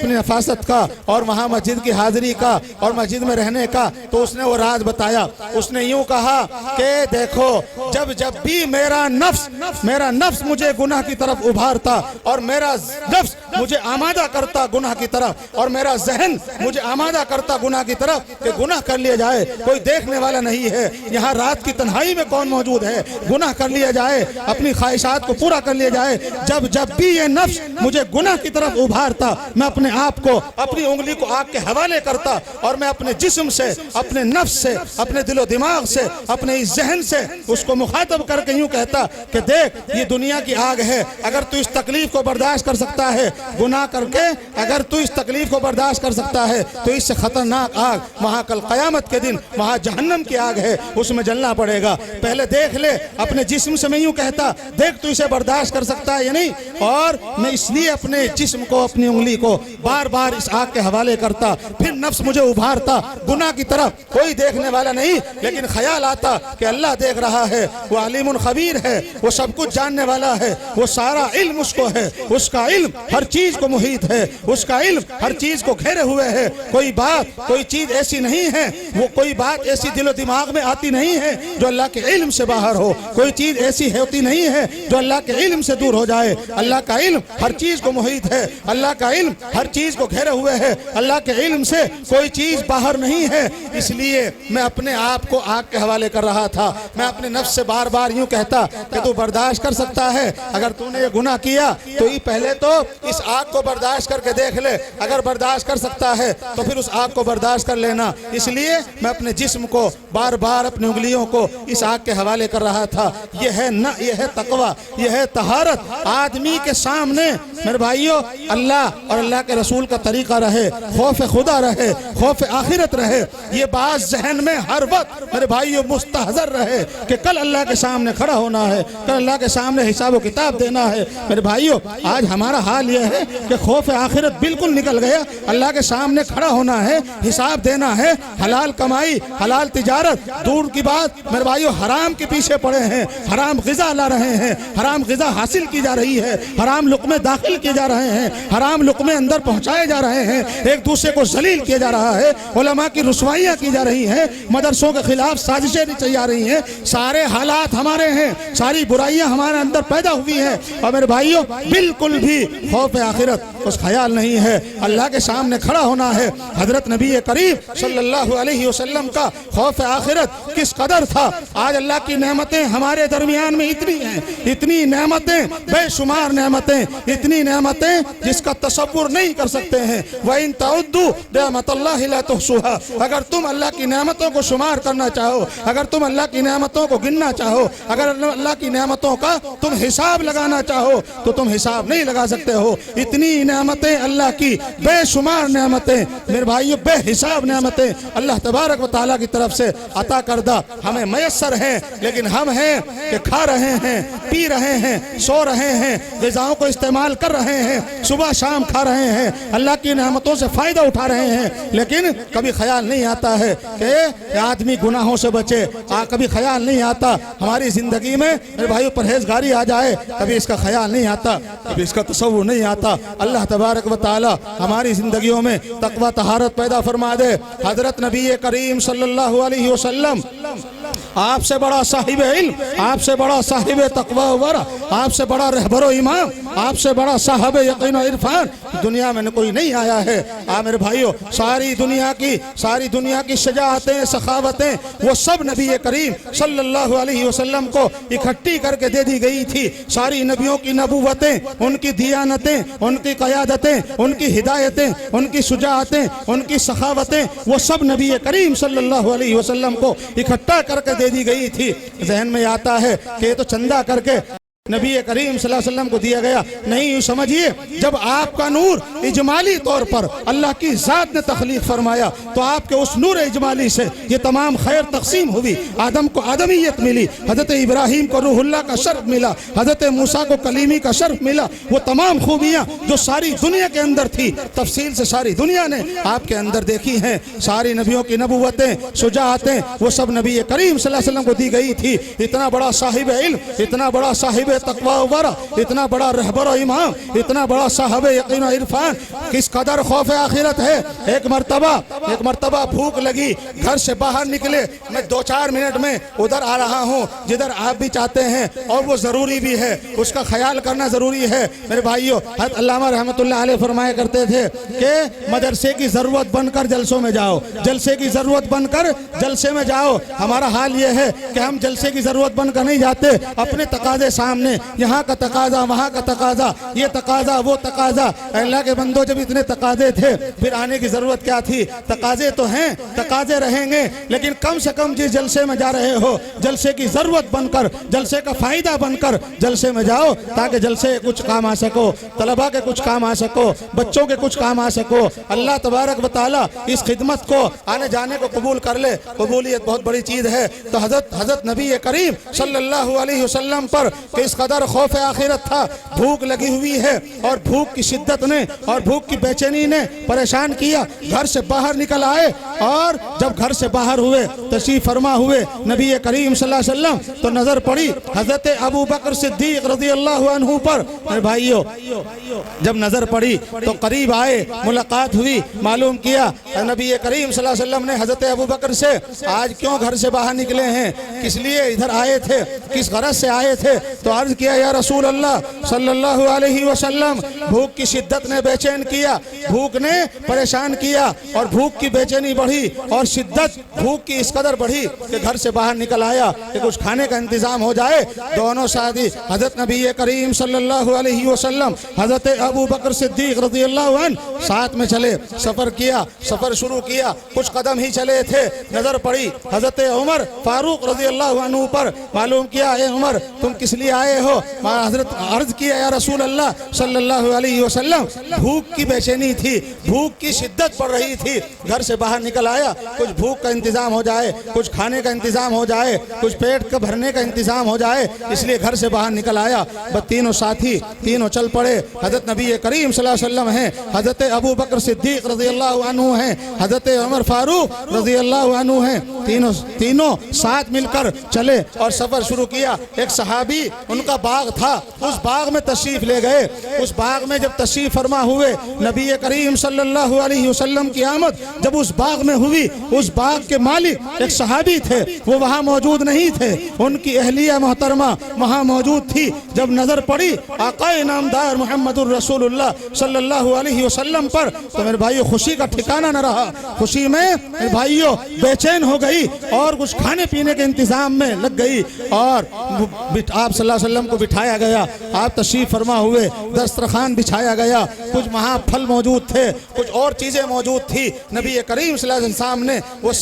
نفاست کا اور وہاں مسجد کی حاضری کا اور مسجد میں رہنے کا۔ تو اس نے وہ راز بتایا، اس نے یوں کہا کہ دیکھو جب بھی میرا نفس مجھے گناہ کی طرف ابھارتا اور میرا نفس مجھے آمادہ کرتا گناہ کی طرف اور میرا ذہن مجھے آمادہ کرتا گناہ کی طرف کہ گناہ کر لیا جائے، کوئی دیکھنے والا نہیں ہے، یہاں رات کی تنہائی میں کون موجود ہے، گناہ کر لیا جائے، اپنی خواہشات کو پورا کر لیا جائے۔ جب بھی یہ نفس مجھے گناہ کی طرف ابھارتا میں اپنے آپ کو، اپنی انگلی کو آگ کے حوالے کرتا اور میں اپنے جسم سے، اپنے نفس سے، اپنے دل و دماغ سے، اپنے اس ذہن سے اس کو مخاطب کر کے یوں کہتا کہ دیکھ یہ دنیا کی آگ ہے، اگر تو اس تکلیف کو برداشت کر سکتا ہے گناہ کر کے، اگر تو اس تکلیف کو برداشت کر سکتا ہے تو اس سے خطرناک آگ وہاں کل قیامت کے دن وہاں جہنم کی آگ ہے، اس میں جلنا پڑے گا۔ پہلے دیکھ لے اپنے جسم سے، میں یوں کہتا دیکھ تو اسے برداشت کر سکتا ہے یا نہیں، اور میں اس لیے اپنے جسم کو، اپنی انگلی کو بار بار اس آگ کے حوالے کرتا، پھر نفس مجھے ابھارتا گناہ کی طرف، کوئی دیکھنے والا نہیں، لیکن خیال آتا کہ اللہ دیکھ رہا ہے، وہ علیم خبیر ہے، وہ سب کچھ جاننے والا ہے، وہ سارا علم اس کو ہے، اس کا علم ہر چیز کو محیط ہے، اس کا علم ہر چیز کو گھیرے ہوئے ہے، کوئی بات، کوئی چیز ایسی نہیں ہے، وہ کوئی بات ایسی دل و دماغ میں آتی نہیں ہے جو اللہ کے علم سے باہر ہو، کوئی چیز ایسی ہوتی نہیں ہے جو اللہ کے علم سے دور ہو جائے۔ اللہ کا علم ہر چیز کو محیط ہے، اللہ کا علم ہر چیز کو گھیرے ہوئے ہے، اللہ کے علم سے کوئی چیز باہر نہیں ہے۔ اس لیے میں اپنے آپ کو آگ کے حوالے کر رہا تھا، میں اپنے نفس سے بار بار یوں کہتا کہ تو برداشت کر سکتا ہے، اگر تو نے یہ گناہ کیا تو یہ پہلے تو اس آگ کو برداشت کر کے دیکھ لے، اگر برداشت کر سکتا ہے تو پھر اس آگ کو برداشت کر لینا۔ اس لیے میں اپنے جسم کو بار بار، اپنی انگلیوں کو اس آگ کے حوالے کر رہا تھا۔ یہ ہے تقوی، یہ ہے طہارت۔ آدمی کے سامنے میرے بھائیوں اللہ اور اللہ کے رسول کا طریقہ رہے، خوف خدا رہے، خوف آخرت رہے، یہ بات ذہن میں ہر وقت میرے بھائیوں مستحضر رہے کہ کل اللہ کے سامنے کھڑا ہونا ہے، کل اللہ کے سامنے حساب و کتاب دینا دینا ہے۔ میرے بھائیوں آج ہمارا حال یہ ہے کہ خوف آخرت بالکل نکل گیا۔ اللہ کے سامنے کھڑا ہونا ہے، حساب دینا ہے، حلال کمائی، حلال تجارت دور کی بات، میرے بھائیوں حرام کے پیچھے پڑے ہیں، حرام غذا لا رہے ہیں، حرام غذا حاصل کی جا رہی ہے، حرام لقمے داخل کیے جا رہے ہیں، حرام لقمے اندر پہنچائے جا رہے ہیں، ایک دوسرے کو ذلیل کیا جا رہا ہے، علماء کی رسوائیاں کی جا رہی ہیں، مدرسوں کے خلاف سازشیں رچی جا رہی ہیں، سارے حالات ہمارے ہیں، ساری برائیاں ہمارے اندر پیدا ہوئی ہیں، اور میرے بھائیوں بالکل بھی خوف آخرت اس خیال نہیں ہے۔ اللہ کے سامنے کھڑا ہونا ہے۔ حضرت نبی کریم صلی اللہ علیہ وسلم کا خوف آخرت کس قدر تھا۔ آج اللہ کی نعمتیں ہمارے درمیان میں اتنی ہیں، اتنی نعمتیں، بے شمار نعمتیں، اتنی نعمتیں جس کا تصور نہیں کر سکتے ہیں۔ وَإِن تَعُدُّوا نِعْمَتَ اللَّهِ لَا تُحْصُوهَا، اگر تم اللہ کی نعمتوں کو شمار کرنا چاہو، اگر تم اللہ کی نعمتوں کو گننا چاہو، اگر اللہ کی نعمتوں کا تم حساب لگانا چاہو تو تم حساب نہیں لگا سکتے ہو۔ اتنی نعمتیں اللہ کی، بے شمار نعمتیں، میرے بھائیو بے حساب نعمتیں اللہ تبارک و تعالیٰ کی طرف سے عطا کردہ ہمیں میسر ہیں، لیکن ہم ہیں کہ کھا رہے ہیں، پی رہے ہیں، سو رہے ہیں، غذاؤں کو استعمال کر رہے ہیں، صبح شام کھا رہے ہیں، اللہ کی نعمتوں سے فائدہ اٹھا رہے ہیں، لیکن کبھی خیال نہیں آتا ہے کہ آدمی گناہوں سے بچے، کبھی خیال نہیں آتا ہماری زندگی میں میرے بھائیو پرہیزگاری آ جائے، کبھی اس کا خیال نہیں آتا، کبھی اس کا تصور نہیں آتا۔ اللہ تبارک و تعالی ہماری زندگیوں میں تقوی طہارت پیدا فرما دے۔ حضرت نبی کریم صلی اللہ علیہ وسلم آپ سے بڑا صاحب علم، آپ سے بڑا صاحب تقوی و ورع، آپ سے بڑا رہبر و امام، آپ سے بڑا صاحب یقین و عرفان دنیا میں کوئی نہیں آیا ہے۔ میرے بھائیو ساری دنیا کی شجاعتیں، سخاوتیں وہ سب نبی کریم صلی اللہ علیہ وسلم کو اکٹھی کر کے دے دی گئی تھی۔ ساری نبیوں کی نبوتیں، ان کی دیانتیں، ان کی قیادتیں، ان کی ہدایتیں، ان کی شجاعتیں، ان کی سخاوتیں وہ سب نبی کریم صلی اللہ علیہ وسلم کو اکٹھا کر کے دے دی گئی تھی۔ ذہن میں آتا ہے کہ یہ تو چندہ کر کے نبی کریم صلی اللہ علیہ وسلم کو دیا گیا، نہیں، یوں سمجھیے جب آپ کا نور اجمالی طور پر اللہ کی ذات نے تخلیق فرمایا تو آپ کے اس نور اجمالی سے یہ تمام خیر تقسیم ہوئی۔ آدم کو آدمیت ملی، حضرت ابراہیم کو روح اللہ کا شرف ملا، حضرت موسیٰ کو کلیمی کا شرف ملا۔ وہ تمام خوبیاں جو ساری دنیا کے اندر تھی تفصیل سے ساری دنیا نے آپ کے اندر دیکھی ہیں۔ ساری نبیوں کی نبوتیں، شجاعتیں وہ سب نبی کریم صلی اللہ علیہ وسلم کو دی گئی تھی۔ اتنا بڑا صاحب علم، اتنا بڑا صاحب تقوی و ورع، اتنا بڑا رہبر و امام، اتنا بڑا صاحب یقین و عرفان، کس قدر خوف آخرت ہے۔ ایک مرتبہ بھوک لگی، گھر سے باہر نکلے، میں 2-4 منٹ میں ادھر آ رہا ہوں جدھر آپ بھی چاہتے ہیں، اور وہ ضروری بھی ہے، اس کا خیال کرنا ضروری ہے۔ میرے بھائیو حضرت علامہ رحمۃ اللہ علیہ فرمایا کرتے تھے کہ مدرسے کی ضرورت بن کر جلسوں میں جاؤ، جلسے کی ضرورت بن کر جلسے میں جاؤ۔ ہمارا حال یہ ہے کہ ہم جلسے کی ضرورت بن کر نہیں جاتے، اپنے تقاضے سامنے، یہاں کا تقاضا، وہاں کا تقاضا، یہ تقاضا، وہ تقاضا۔ اللہ کے بندو جب اتنے تقاضے تھے پھر آنے کی ضرورت کیا تھی؟ تقاضے تو ہیں، تقاضے رہیں گے، لیکن کم سے کم جس جلسے میں جا رہے ہو جلسے کی ضرورت بن کر، جلسے کا فائدہ بن کر جلسے میں جاؤ، تاکہ جلسے کچھ کام آ سکو، طلباء کے کچھ کام آ سکو، بچوں کے کچھ کام آ سکو۔ اللہ تبارک و تعالیٰ اس خدمت کو آنے جانے کو قبول کر لے۔ قبولیت بہت بڑی چیز ہے۔ تو حضرت نبی کریم صلی اللہ علیہ وسلم پر کس قدر خوف آخرت تھا۔ بھوک لگی ہوئی ہے اور بھوک کی شدت نے اور بھوک کی بے چینی نے پریشان کیا۔ گھر سے باہر نکل آئے، اور جب گھر سے باہر ہوئے، تشریف فرما ہوئے نبی کریم صلی اللہ علیہ وسلم، تو نظر پڑی حضرت ابو بکر صدیق رضی اللہ عنہ پر۔ میرے بھائیو جب نظر پڑی تو قریب آئے، ملاقات ہوئی، معلوم کیا نبی کریم صلی اللہ علیہ وسلم نے حضرت ابو بکر سے آج کیوں گھر سے باہر نکلے ہیں، کس لیے ادھر آئے تھے، کس غرض سے آئے تھے؟ تو عرض کیا یا رسول اللہ صلی اللہ علیہ وسلم، بھوک کی شدت نے بے چین کیا، بھوک نے پریشان کیا، اور بھوک کی بے چینی بڑھی اور شدت بھوک کی اس قدر بڑھی کہ گھر سے باہر نکل آیا کہ کچھ کھانے کا انتظام ہو جائے۔ دونوں ساتھی حضرت نبی کریم صلی اللہ علیہ وسلم، حضرت ابو بکر صدیق رضی اللہ عنہ ساتھ میں چلے، سفر کیا، سفر شروع کیا، کچھ قدم ہی چلے تھے، نظر پڑی حضرت عمر فاروق رضی اللہ عنہ پر۔ معلوم کیا اے عمر تم کس لیے آئے آئے ہو؟ حضرت عرض کیا یا رسول اللہ صلی اللہ علیہ وسلم بھوک کی بے چینی تھی، بھوک کی شدت پڑ رہی تھی، گھر سے باہر نکل آیا کچھ بھوک کا انتظام ہو جائے، کچھ کھانے کا انتظام ہو جائے، کچھ پیٹ کا بھرنے کا انتظام ہو جائے، اس لیے گھر سے باہر نکل آیا۔ بس تینوں ساتھی تینوں چل پڑے۔ حضرت نبی کریم صلی اللہ علیہ وسلم ہیں، حضرت ابو بکر صدیق رضی اللہ عنہ ہیں، حضرت عمر فاروق رضی اللہ عنہ ہیں، تینوں ساتھ مل کر چلے اور سفر شروع کیا۔ ایک صحابی ان کا باغ تھا، اس باغ میں تشریف لے گئے۔ اس باغ میں جب تشریف فرما ہوئے، نبی کریم صلی اللہ علیہ وسلم کی آمد جب اس باغ میں ہوئی، اس باغ کے مالک ایک صحابی تھے، وہ وہاں موجود نہیں تھے، ان کی اہلیہ محترمہ وہاں موجود تھی۔ جب نظر پڑی آقا نامدار محمد الرسول اللہ صلی اللہ علیہ وسلم پر تو میرے بھائیو خوشی کا ٹھکانہ نہ رہا۔ خوشی میں میرے بھائیو بے چین ہو گئی اور کچھ کھانے پینے کے انتظام میں لگ گئی، اور آپ صلی اللہ علیہ وسلم کو بٹھایا گیا، آپ تشریف فرما ہوئے، دسترخوان بچھایا گیا، کچھ وہاں پھل موجود تھے، کچھ اور چیزیں موجود تھی۔ نبی کریم صلی اللہ علیہ وسلم سامنے وہ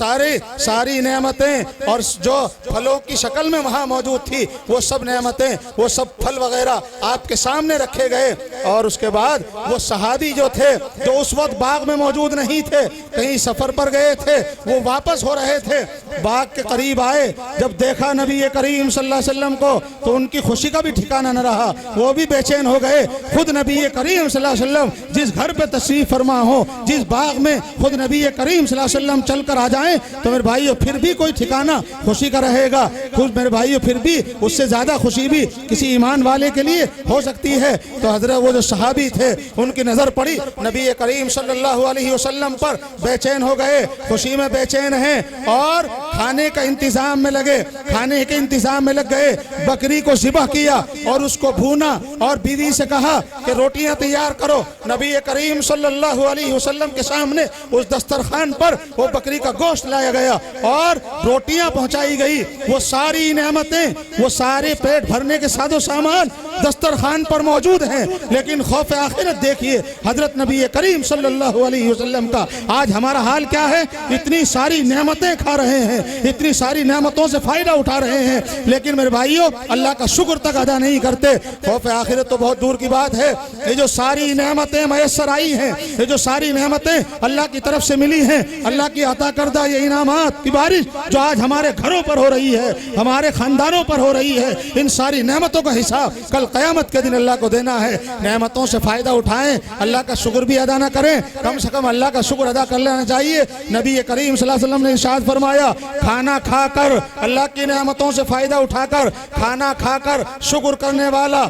ساری نعمتیں اور جو پھلوں کی شکل میں وہاں موجود تھی وہ سب نعمتیں، وہ سب پھل وغیرہ آپ کے سامنے رکھے گئے۔ اور اس کے بعد وہ صحابی جو تھے، جو اس وقت باغ میں موجود نہیں تھے، کہیں سفر پر گئے تھے، وہ واپس ہو رہے تھے، باغ کے قریب آئے، جب دیکھا نبی کریم صلی اللہ علیہ وسلم کو تو ان کی خوشی کا بھی ٹھکانہ نہ رہا، وہ بھی بے چین ہو گئے۔ خود نبی کریم صلی اللہ علیہ وسلم جس گھر پہ تشریف فرما ہو، جس باغ میں خود نبی کریم صلی اللہ علیہ وسلم چل کر آ جائیں تو میرے بھائیو پھر بھی کوئی ٹھکانہ خوشی کا رہے گا۔ خود میرے بھائیو پھر بھی اس سے زیادہ خوشی بھی کسی ایمان والے کے لیے ہو سکتی ہے۔ تو حضرت وہ جو صحابی تھے ان کی نظر پڑی نبی کریم صلی اللہ علیہ وسلم پر، بے چین ہو گئے، خوشی میں بے چین ہیں اور کھانے کا انتظام میں لگے، کھانے کے انتظام میں لگ گئے۔ بکری کو ذبح کیا اور اس کو بھونا اور بیوی سے کہا کہ روٹیاں تیار کرو۔ نبی کریم صلی اللہ علیہ وسلم کے سامنے اس دسترخوان پر وہ بکری کا گوشت لایا گیا اور روٹیاں پہنچائی گئی۔ وہ ساری نعمتیں، وہ سارے پیٹ بھرنے کے ساز و سامان دسترخوان پر موجود ہیں، لیکن خوف آخرت دیکھیے حضرت نبی کریم صلی اللہ علیہ وسلم کا۔ آج ہمارا حال کیا ہے؟ اتنی ساری نعمتیں کھا رہے ہیں، اتنی ساری نعمتوں سے فائدہ اٹھا رہے ہیں، لیکن میرے بھائیوں اللہ کا شکر تک ادا نہیں کرتے۔ خوف آخرت تو بہت دور کی بات ہے۔ یہ جو ساری نعمتیں میسر آئی ہیں، یہ جو ساری نعمتیں اللہ کی طرف سے ملی ہیں، اللہ کی عطا کردہ یہ انعامات کی بارش جو آج ہمارے گھروں پر ہو رہی ہے، ہمارے خاندانوں پر ہو رہی ہے، ان ساری نعمتوں کا حساب کل قیامت کے دن اللہ کو دینا ہے۔ نعمتوں سے فائدہ اٹھائیں، اللہ کا شکر بھی ادا نہ کریں، کم سے کم اللہ کا شکر ادا کر لینا چاہیے۔ نبی کریم صلی اللہ علیہ وسلم نے ارشاد فرمایا، کھانا کھا کر اللہ کی نعمتوں سے فائدہ اٹھا کر کھانا کھا کر شکر کرنے والا،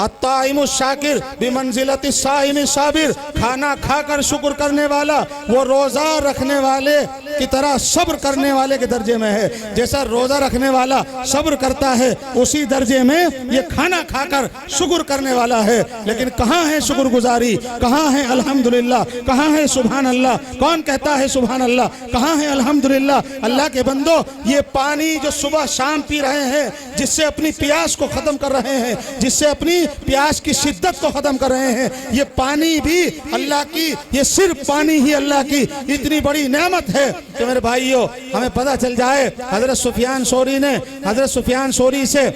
الطائم الشاکر بمنزلۃ الصائم الصابر، کھانا کھا کر شکر کرنے والا وہ روزہ رکھنے والے کی طرح صبر کرنے والے کے درجے میں ہے۔ جیسا روزہ رکھنے والا صبر کرتا ہے اسی درجے میں یہ کھانا کھا کر شکر کرنے والا ہے۔ لیکن کہاں ہے شکر گزاری؟ کہاں ہے الحمدللہ؟ کہاں ہے سبحان اللہ؟ کون کہتا ہے سبحان اللہ؟ کہاں ہے الحمدللہ؟ اللہ کے بندو، یہ پانی جو صبح شام پی رہے ہیں، جس سے اپنی پیاس کو ختم کر رہے ہیں، جس سے اپنی پیاس کی شدت کو ختم کر رہے ہیں، یہ پانی بھی اللہ کی، یہ صرف پانی ہی اللہ کی اتنی بڑی نعمت ہے کہ میرے بھائیوں ہمیں پتہ چل جائے۔ حضرت سفیان ثوری سے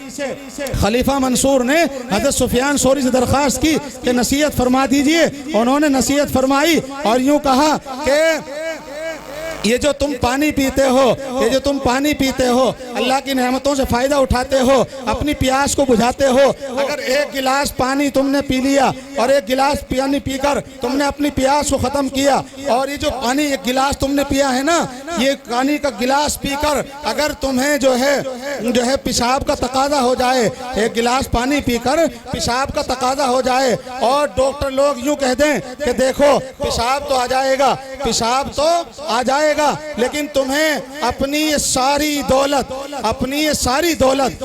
خلیفہ منصور نے حضرت سفیان ثوری سے درخواست کی کہ نصیحت فرما دیجئے۔ انہوں نے نصیحت فرمائی اور یوں کہا کہ یہ جو تم پانی پیتے ہو، یہ جو تم پانی پیتے ہو، اللہ کی نعمتوں سے فائدہ اٹھاتے ہو، اپنی پیاس کو بجھاتے ہو، اگر ایک گلاس پانی تم نے پی لیا اور ایک گلاس پانی پی کر تم نے اپنی پیاس کو ختم کیا، اور یہ جو پانی ایک گلاس تم نے پیا ہے نا، یہ پانی کا گلاس پی کر اگر تمہیں جو ہے پیشاب کا تقاضا ہو جائے، ایک گلاس پانی پی کر پیشاب کا تقاضا ہو جائے اور ڈاکٹر لوگ یوں کہہ دیں کہ دیکھو پیشاب تو آ جائے گا، پیشاب تو آ جائے گا، لیکن تمہیں اپنی یہ ساری دولت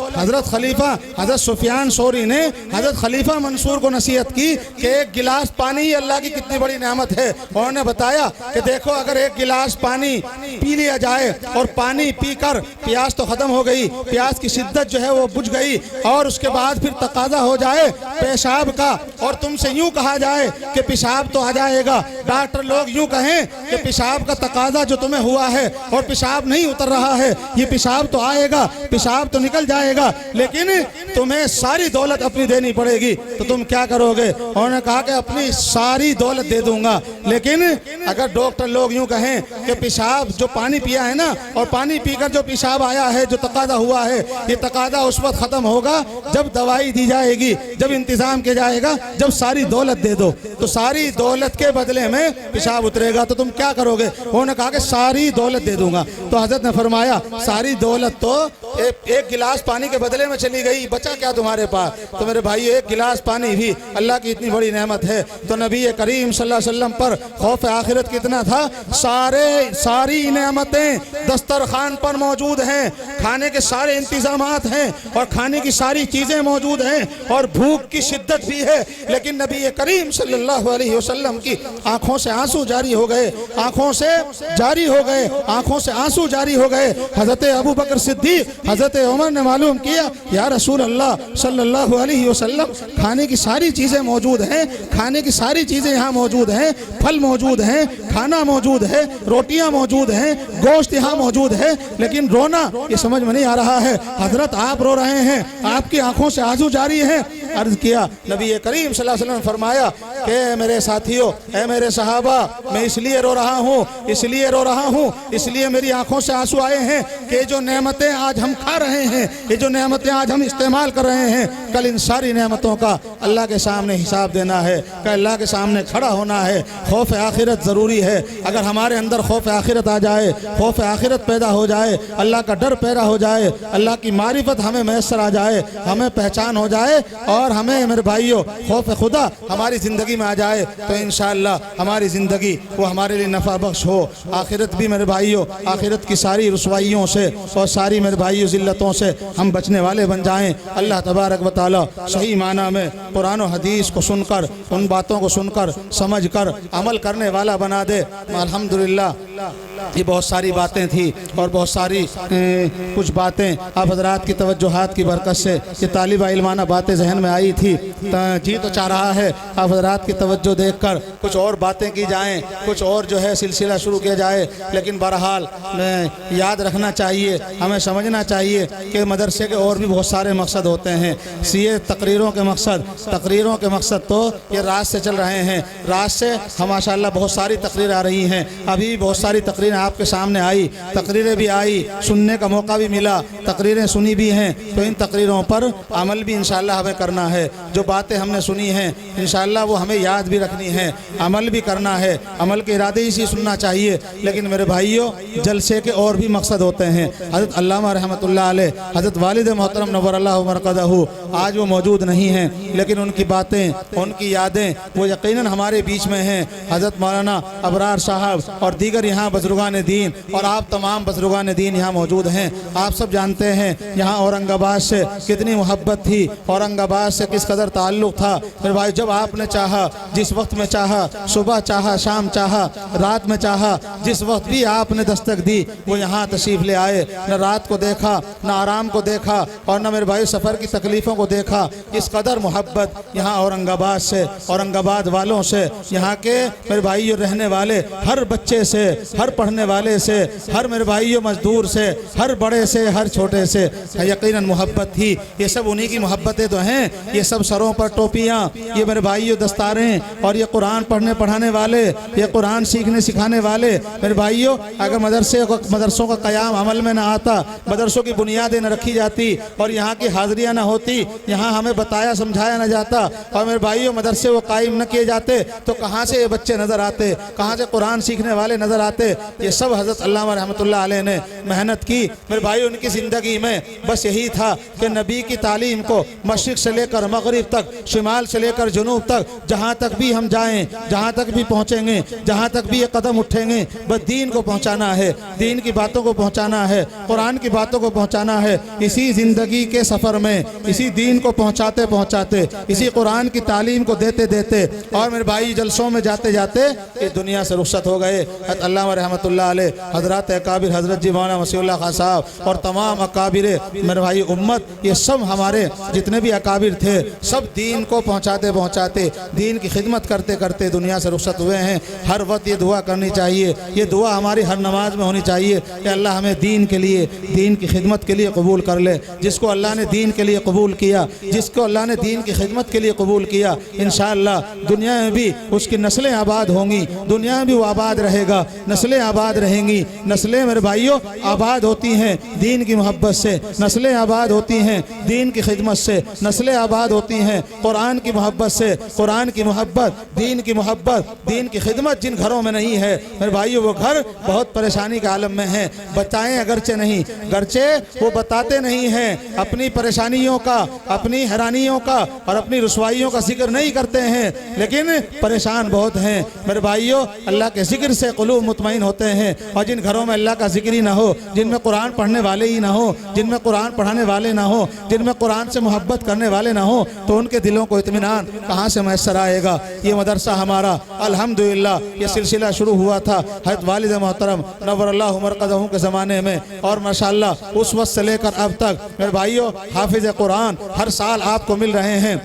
حضرت سفیان ثوری نے حضرت خلیفہ منصور کو نصیحت کی کہ ایک گلاس پانی ہی اللہ کی کتنی بڑی نعمت ہے۔ انہوں نے بتایا کہ دیکھو اگر ایک گلاس پانی پی لیا جائے اور پانی پی کر پیاس تو ختم ہو گئی، پیاس کی شدت جو ہے وہ بجھ گئی، اور اس کے بعد پھر تقاضا ہو جائے پیشاب کا اور تم سے یوں کہا جائے کہ پیشاب تو آ جائے گا، ڈاکٹر لوگ یوں کہیں کہ پیشاب کا تقاضا جو تمہیں ہوا ہے اور پیشاب نہیں اتر رہا ہے، یہ پیشاب تو آئے گا، پیشاب تو نکل جائے گا، لیکن تمہیں ساری دولت اپنی دینی پڑے گی، تو تم کیا کرو گے؟ انہوں نے کہا کہ اپنی ساری دولت دے دوں گا۔ لیکن اگر ڈاکٹر لوگ یوں کہیں کہ پیشاب جو پانی پیا ہے نا، اور پانی پی کر جو پیشاب آیا ہے، جو تقاضا ہوا ہے، یہ تقاضا اس وقت ختم ہوگا جب دوائی دی جائے گی، جب انتظام کیا جائے گا، جب ساری دولت دے دو، تو ساری دولت کے بدلے میں پیشاب اترے گا، تو تم کیا کرو گے؟ انہوں نے کہا کہ ساری دولت دے دوں گا۔ تو حضرت نے فرمایا ساری دولت تو ایک گلاس پانی کے بدلے میں چلی گئی، بچا کیا تمہارے پاس؟ تو میرے بھائی ایک گلاس پانی بھی اللہ کی اتنی بڑی نعمت ہے۔ تو نبی کریم صلی اللہ علیہ وسلم پر خوف آخرت کتنا تھا، ساری نعمتیں دسترخوان پر موجود ہیں، کھانے کے سارے انتظامات ہیں اور کھانے کی ساری چیزیں موجود ہیں اور بھوک کی شدت بھی ہے، لیکن نبی کریم صلی اللہ علیہ وسلم کی آنکھوں سے آنسو جاری ہو گئے، آنکھوں سے جاری ہو گئے، آنکھوں سے آنسو جاری ہو گئے۔ حضرت ابو بکر صدیق، حضرت عمر نے معلوم کیا یا رسول اللہ صلی اللہ علیہ وسلم، کھانے کی ساری چیزیں موجود ہیں، کھانے کی ساری چیزیں یہاں موجود ہیں، پھل موجود ہیں، کھانا موجود ہے، روٹیاں موجود ہیں، گوشت یہاں موجود ہے، لیکن رونا یہ سمجھ میں نہیں آ رہا ہے۔ حضرت آپ رو رہے ہیں، آپ کی آنکھوں سے آنسو جاری ہیں۔ عرض کیا، نبی کریم صلی اللہ علیہ وسلم نے فرمایا کہ اے میرے ساتھیوں، اے میرے صحابہ، میں اس لیے رو رہا ہوں، اس لیے رو رہا ہوں، اس لیے میری آنکھوں سے آنسو آئے ہیں کہ جو نعمتیں آج ہم کھا رہے ہیں، یہ جو نعمتیں آج ہم استعمال کر رہے ہیں، کل ان ساری نعمتوں کا اللہ کے سامنے حساب دینا ہے، کہ اللہ کے سامنے کھڑا ہونا ہے۔ خوف آخرت ضروری ہے۔ اگر ہمارے اندر خوف آخرت آ جائے، خوف آخرت پیدا ہو جائے، اللہ کا ڈر پیدا ہو جائے، اللہ کی معرفت ہمیں میسر آ جائے، ہمیں پہچان ہو جائے، اور ہمیں میرے بھائیوں خوف خدا ہماری زندگی میں آ جائے، تو انشاءاللہ ہماری زندگی وہ ہمارے لیے نفع بخش ہو۔ آخرت بھی میرے بھائیوں، آخرت کی ساری رسوائیوں سے اور ساری میرے بھائیوں ذلتوں سے ہم بچنے والے بن جائیں۔ اللہ تبارک و تعالی صحیح معنی میں قرآن و حدیث کو سن کر، ان باتوں کو سن کر، سمجھ کر عمل کرنے والا بنا دے۔ الحمدللہ یہ بہت ساری باتیں تھیں اور بہت ساری کچھ باتیں آپ حضرات کی توجہات کی برکت سے یہ طالب علمانہ باتیں ذہن میں آئی تھی۔ جی تو چاہ رہا ہے آپ حضرات کی توجہ دیکھ کر کچھ اور باتیں کی جائیں، کچھ اور جو ہے سلسلہ شروع کیا جائے، لیکن بہرحال یاد رکھنا چاہیے، ہمیں سمجھنا چاہیے کہ مدرسے کے اور بھی بہت سارے مقصد ہوتے ہیں۔ یہ تقریروں کے مقصد تو یہ رات سے چل رہے ہیں، رات سے ہم ماشاءاللہ بہت ساری تقریر آ رہی ہیں، ابھی بہت ساری تقریریں آپ کے سامنے آئی، تقریریں بھی آئی، سننے کا موقع بھی ملا، تقریریں سنی بھی ہیں، تو ان تقریروں پر عمل بھی انشاءاللہ ہمیں کرنا ہے۔ جو باتیں ہم نے سنی ہیں انشاءاللہ وہ ہمیں یاد بھی رکھنی ہے، عمل بھی کرنا ہے، عمل کے ارادے ہی سے سننا چاہیے۔ لیکن میرے بھائیوں جلسے کے اور بھی مقصد ہوتے ہیں۔ حضرت علامہ رحمۃ اللہ علیہ، حضرت والد محترم نور اللہ مرقدہ، آج وہ موجود نہیں ہیں، لیکن ان کی باتیں، ان کی یادیں وہ یقیناً ہمارے بیچ میں ہیں۔ حضرت مولانا ابرار صاحب اور دیگر یہاں بزرگان دین اور آپ تمام بزرگان دین یہاں موجود ہیں۔ آپ سب جانتے ہیں یہاں اورنگ آباد سے کتنی محبت تھی، اورنگ آباد سے کس قدر تعلق تھا۔ میرے بھائی جب آپ نے چاہا، جس وقت میں چاہا، صبح چاہا، شام چاہا، رات میں چاہا، جس وقت بھی آپ نے دستک دی وہ یہاں تشریف لے آئے۔ نہ رات کو دیکھا، نہ آرام کو دیکھا، اور نہ میرے بھائی سفر کی تکلیفوں کو دیکھا۔ اس قدر محبت یہاں اورنگ آباد سے، اورنگ آباد والوں سے، یہاں کے میرے بھائی رہنے والے ہر بچے سے، ہر پڑھنے والے سے، ہر میرے بھائیوں مزدور سے، ہر بڑے سے، ہر چھوٹے سے یقیناً محبت تھی۔ یہ سب انہی کی محبتیں تو ہیں، یہ سب سروں پر ٹوپیاں، یہ میرے بھائیوں دستاریں، اور یہ قرآن پڑھنے پڑھانے والے، یہ قرآن سیکھنے سکھانے والے۔ میرے بھائیوں اگر مدرسوں کا قیام عمل میں نہ آتا، مدرسوں کی بنیادیں نہ رکھی جاتی اور یہاں کی حاضریاں نہ ہوتی، یہاں ہمیں بتایا سمجھایا نہ جاتا، اور میرے بھائیوں مدرسے وہ قائم نہ کیے جاتے، تو کہاں سے یہ بچے نظر آتے، کہاں سے قرآن سیکھنے والے نظر آتے؟ یہ سب حضرت علامہ رحمۃ اللہ علیہ نے محنت کی۔ میرے بھائی ان کی زندگی میں بس یہی تھا کہ نبی کی تعلیم کو مشرق سے لے کر مغرب تک، شمال سے لے کر جنوب تک، جہاں تک بھی ہم جائیں، جہاں تک بھی پہنچیں گے، جہاں تک بھی یہ قدم اٹھیں گے، بس دین کو پہنچانا ہے، دین کی باتوں کو پہنچانا ہے، قرآن کی باتوں کو پہنچانا ہے۔ اسی زندگی کے سفر میں، اسی دین کو پہنچاتے پہنچاتے، اسی قرآن کی تعلیم کو دیتے دیتے، اور میرے بھائی جلسوں میں جاتے جاتے اس دنیا سے رخصت ہو گئے۔ اللہ علامہ رحمۃ اللہ علیہ، حضرات اکابر، حضرت جی مولانا وسیع اللہ خان صاحب اور تمام اکابر میرے بھائی امت، یہ سب ہمارے جتنے بھی اکابر تھے سب دین کو پہنچاتے پہنچاتے، دین کی خدمت کرتے کرتے دنیا سے رخصت ہوئے ہیں۔ ہر وقت یہ دعا کرنی چاہیے، یہ دعا ہماری ہر نماز میں ہونی چاہیے کہ اللہ ہمیں دین کے لیے، دین کی خدمت کے لیے قبول کر لے۔ جس کو اللہ نے دین کے لیے قبول کیا، جس کو اللہ نے دین کی خدمت کے لیے قبول کیا، انشاءاللہ دنیا میں بھی اس کی نسلیں آباد ہوں گی، دنیا میں بھی وہ آباد رہے گا، نسلیں آباد رہیں گی۔ نسلیں میرے بھائیوں آباد ہوتی ہیں دین کی محبت سے، نسلیں آباد ہوتی ہیں دین کی خدمت سے، نسلیں آباد ہوتی ہیں قرآن کی محبت سے۔ قرآن کی محبت، دین کی محبت، دین کی خدمت جن گھروں میں نہیں ہے میرے بھائیوں، وہ گھر بہت پریشانی کے عالم میں ہیں۔ بتائیں اگرچہ نہیں، گرچہ وہ بتاتے نہیں ہیں، اپنی پریشانیوں کا، اپنی حیرانیوں کا اور اپنی رسوائیوں کا ذکر نہیں کرتے ہیں، لیکن پریشان بہت ہیں میرے بھائیوں۔ اللہ کے ذکر سے قلوب مطمئن ہوتے ہیں، اور جن گھروں میں اللہ کا ذکر ہی نہ ہو، جن میں قرآن پڑھنے والے ہی نہ ہو، جن میں قرآن پڑھانے والے نہ ہو، جن میں قرآن سے محبت کرنے والے نہ ہو، تو ان کے دلوں کو اطمینان کہاں سے میسر آئے گا؟ یہ مدرسہ ہمارا الحمدللہ یہ سلسلہ شروع ہوا تھا حضرت والد محترم نور اللہ مرقدہم کے زمانے میں، اور ماشاءاللہ اس وقت سے لے کر اب تک میرے بھائیوں حافظ قرآن ہر سال آپ کو مل رہے ہیں۔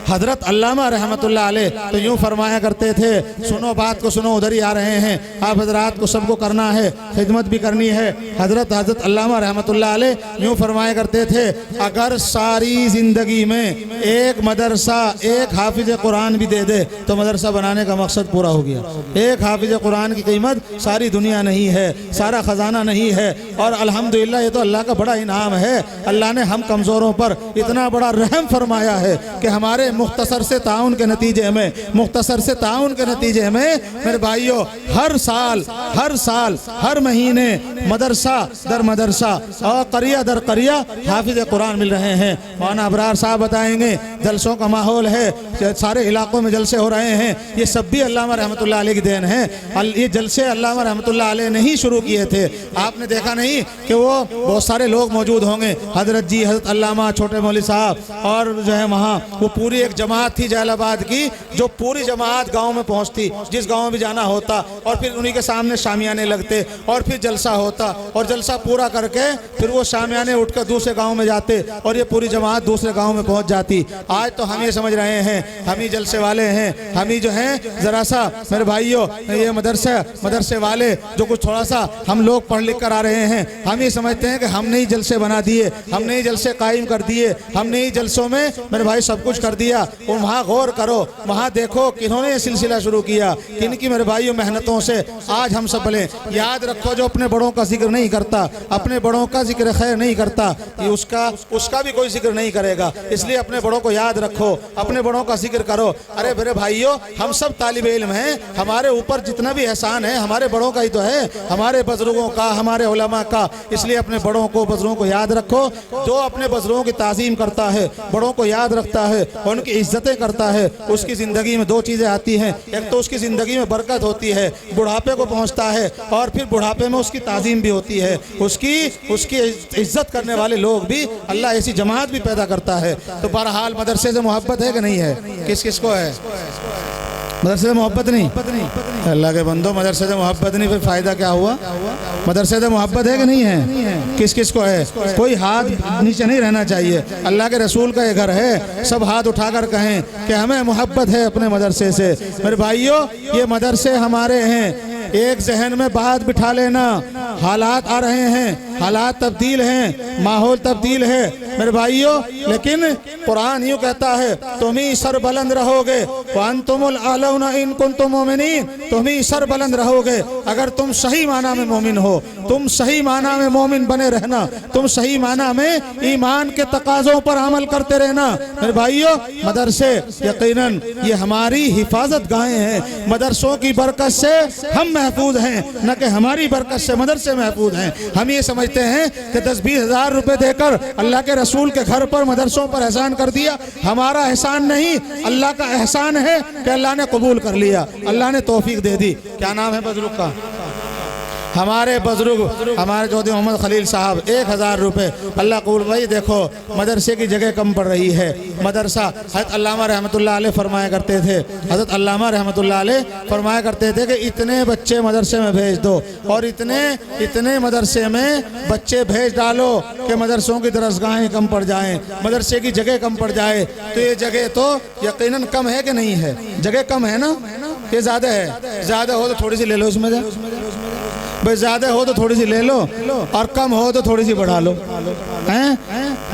حضرت علامہ رحمۃ اللہ علیہ تو یوں فرمایا کرتے تھے، سنو بات کو سنو، ادھر ہی آ رہے ہیں آپ حضرات کو، سب کو کرنا ہے، خدمت بھی کرنی ہے۔ حضرت علامہ رحمۃ اللہ علیہ یوں فرمایا کرتے تھے، اگر ساری زندگی میں ایک مدرسہ ایک حافظ قرآن بھی دے دے تو مدرسہ بنانے کا مقصد پورا ہو گیا۔ ایک حافظ قرآن کی قیمت ساری دنیا نہیں ہے، سارا خزانہ نہیں ہے، اور الحمدللہ یہ تو اللہ کا بڑا انعام ہے۔ اللہ نے ہم کمزوروں پر اتنا بڑا رحم فرمایا ہے کہ ہمارے مختصر سے تعاون کے نتیجے میں میرے بھائیوں ہر سال ہر مہینے مدرسہ در مدرسہ اور قریہ در قریہ حافظ قرآن مل رہے ہیں۔ مولانا ابرار صاحب بتائیں گے، جلسوں کا ماحول ہے، سارے علاقوں میں جلسے ہو رہے ہیں، یہ سب بھی علامہ رحمۃ اللہ علیہ کی دین ہے۔ یہ جلسے علامہ رحمۃ اللہ علیہ نے ہی شروع کیے تھے۔ آپ نے دیکھا نہیں کہ وہ بہت سارے لوگ موجود ہوں گے، حضرت جی، حضرت علامہ چھوٹے مولوی صاحب، اور جو ہے وہاں وہ پوری ایک جماعت تھی جلال آباد کی، جو پوری جماعت گاؤں میں پہنچتی، جس گاؤں میں بھی جانا ہوتا، اور پھر انہی کے سامنے شامیانے لگتے، اور پھر جلسہ ہوتا، اور جلسہ پورا کر کے پھر وہ شامیانے اٹھ کر دوسرے گاؤں میں جاتے، اور یہ پوری جماعت دوسرے گاؤں میں پہنچ جاتی۔ آج تو ہم یہ سمجھ رہے ہیں ہم ہی جلسے والے ہیں، ہم ہی جو ہیں ذرا سا میرے بھائیوں یہ مدرسے والے جو کچھ تھوڑا سا ہم لوگ پڑھ لکھ کر آ رہے ہیں، ہم یہ سمجھتے ہیں کہ ہم نے ہی جلسے بنا دیے، ہم نے ہی جلسے قائم کر دیے، ہم نے ہی جلسوں میں میرے بھائی سب کچھ کر دیا۔ اور وہاں غور کرو، وہاں دیکھو کنہوں نے یہ سلسلہ شروع کیا، کن کی میرے بھائیوں محنتوں سے آج ہم سب لیں۔ یاد رکھو، جو اپنے بڑوں کا ذکر نہیں کرتا، اپنے بڑوں کا ذکر خیر نہیں کرتا، یہ اس کا بھی کوئی ذکر نہیں کرے گا۔ اس لیے اپنے بڑوں کو یاد رکھو، اپنے بڑوں کا ذکر کرو۔ ارے میرے بھائیوں، ہم سب طالب علم ہیں، ہمارے اوپر جتنا بھی احسان ہے ہمارے بڑوں کا ہی تو ہے، ہمارے بزرگوں کا، ہمارے علماء کا۔ اس لیے اپنے بڑوں کو، بزرگوں کو یاد رکھو۔ جو اپنے بزرگوں کی تعظیم کرتا ہے، بڑوں کو یاد رکھتا ہے، ان کی عزتیں کرتا ہے، اس کی زندگی میں دو چیزیں آتی ہیں، ایک تو اس کی زندگی میں برکت ہوتی ہے، بڑھاپے کو پہنچتا ہے، اور پھر بڑھاپے میں اس کی تعظیم بھی ہوتی ہے، اس کی عزت کرنے والے لوگ بھی اللہ ایسی جماعت بھی پیدا کرتا ہے۔ تو بہرحال مدرسے سے محبت ہے کہ نہیں ہے؟ کس کو ہے؟ مدرسے سے محبت نہیں؟ اللہ کے بندو، مدرسے سے محبت نہیں، پھر فائدہ کیا ہوا؟ مدرسے سے محبت ہے کہ نہیں ہے؟ کس کو ہے؟ کوئی ہاتھ نیچے نہیں رہنا چاہیے، اللہ کے رسول کا یہ گھر ہے، سب ہاتھ اٹھا کر کہیں کہ ہمیں محبت ہے اپنے مدرسے سے۔ میرے بھائیوں، یہ مدرسے ہمارے ہیں، ایک ذہن میں بات بٹھا لینا، حالات آ رہے ہیں، حالات تبدیل ہیں، ماحول تبدیل ہے میرے بھائیوں، لیکن قرآن یوں کہتا ہے تم ہی سر بلند رہو گے، وانتم الاعلون ان کنتم مومنین، تم ہی سر بلند رہو گے اگر تم صحیح معنی میں مومن ہو، تم صحیح معنی میں مومن بنے رہنا، تم صحیح معنی میں ایمان کے تقاضوں پر عمل کرتے رہنا۔ میرے بھائیوں، مدرسے یقیناً یہ ہماری حفاظت گاہیں ہیں، مدرسوں کی برکت سے ہم محفوظ ہیں، نہ کہ ہماری برکت سے مدرسے محفوظ ہیں۔ ہم یہ سمجھتے ہیں کہ 10-20 ہزار روپے دے کر اللہ کے رسول کے گھر پر مدرسوں پر احسان کر دیا، ہمارا احسان نہیں، اللہ کا احسان ہے کہ اللہ نے قبول کر لیا، اللہ نے توفیق دے دی۔ کیا نام ہے بزرگ کا؟ ہمارے بزرگ ہمارے چودھری محمد خلیل صاحب 1000 روپے اللہ قبول۔ بھائی دیکھو مدرسے کی جگہ کم پڑ رہی ہے، مدرسہ حضرت علامہ رحمۃ اللہ علیہ فرمایا کرتے تھے، حضرت علامہ رحمۃ اللہ علیہ فرمایا کرتے تھے کہ اتنے بچے مدرسے میں بھیج دو اور اتنے مدرسے میں بچے بھیج ڈالو کہ مدرسوں کی درسگاہیں کم پڑ جائیں، مدرسے کی جگہ کم پڑ جائے۔ تو یہ جگہ تو یقیناً کم ہے کہ نہیں ہے؟ جگہ کم ہے نا کہ زیادہ ہے؟ زیادہ ہو تو تھوڑی سی لے لو اس میں سے، بھئی زیادہ ہو تو تھوڑی سی لے لو اور کم ہو تو تھوڑی سی بڑھا لو۔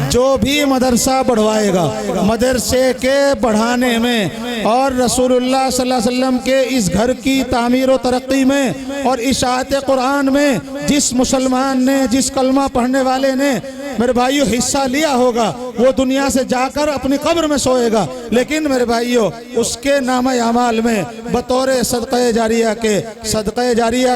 جو بھی مدرسہ بڑھوائے گا مدرسے کے بڑھانے میں اور رسول اللہ صلی اللہ علیہ وسلم کے اس گھر کی تعمیر و ترقی میں اور اشاعت قرآن میں جس مسلمان نے، جس کلمہ پڑھنے والے نے میرے بھائیو حصہ لیا ہوگا وہ دنیا سے جا کر اپنی قبر میں سوئے گا، لیکن میرے بھائیو اس کے نامہ اعمال میں بطور صدقہ جاریہ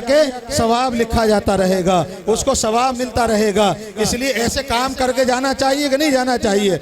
کے ثواب لکھا جاتا رہے گا، اس کو ثواب ملتا رہے گا۔ اس لیے ایسے کام کر کے جانا چاہیے کہ نہیں جانا چاہیے؟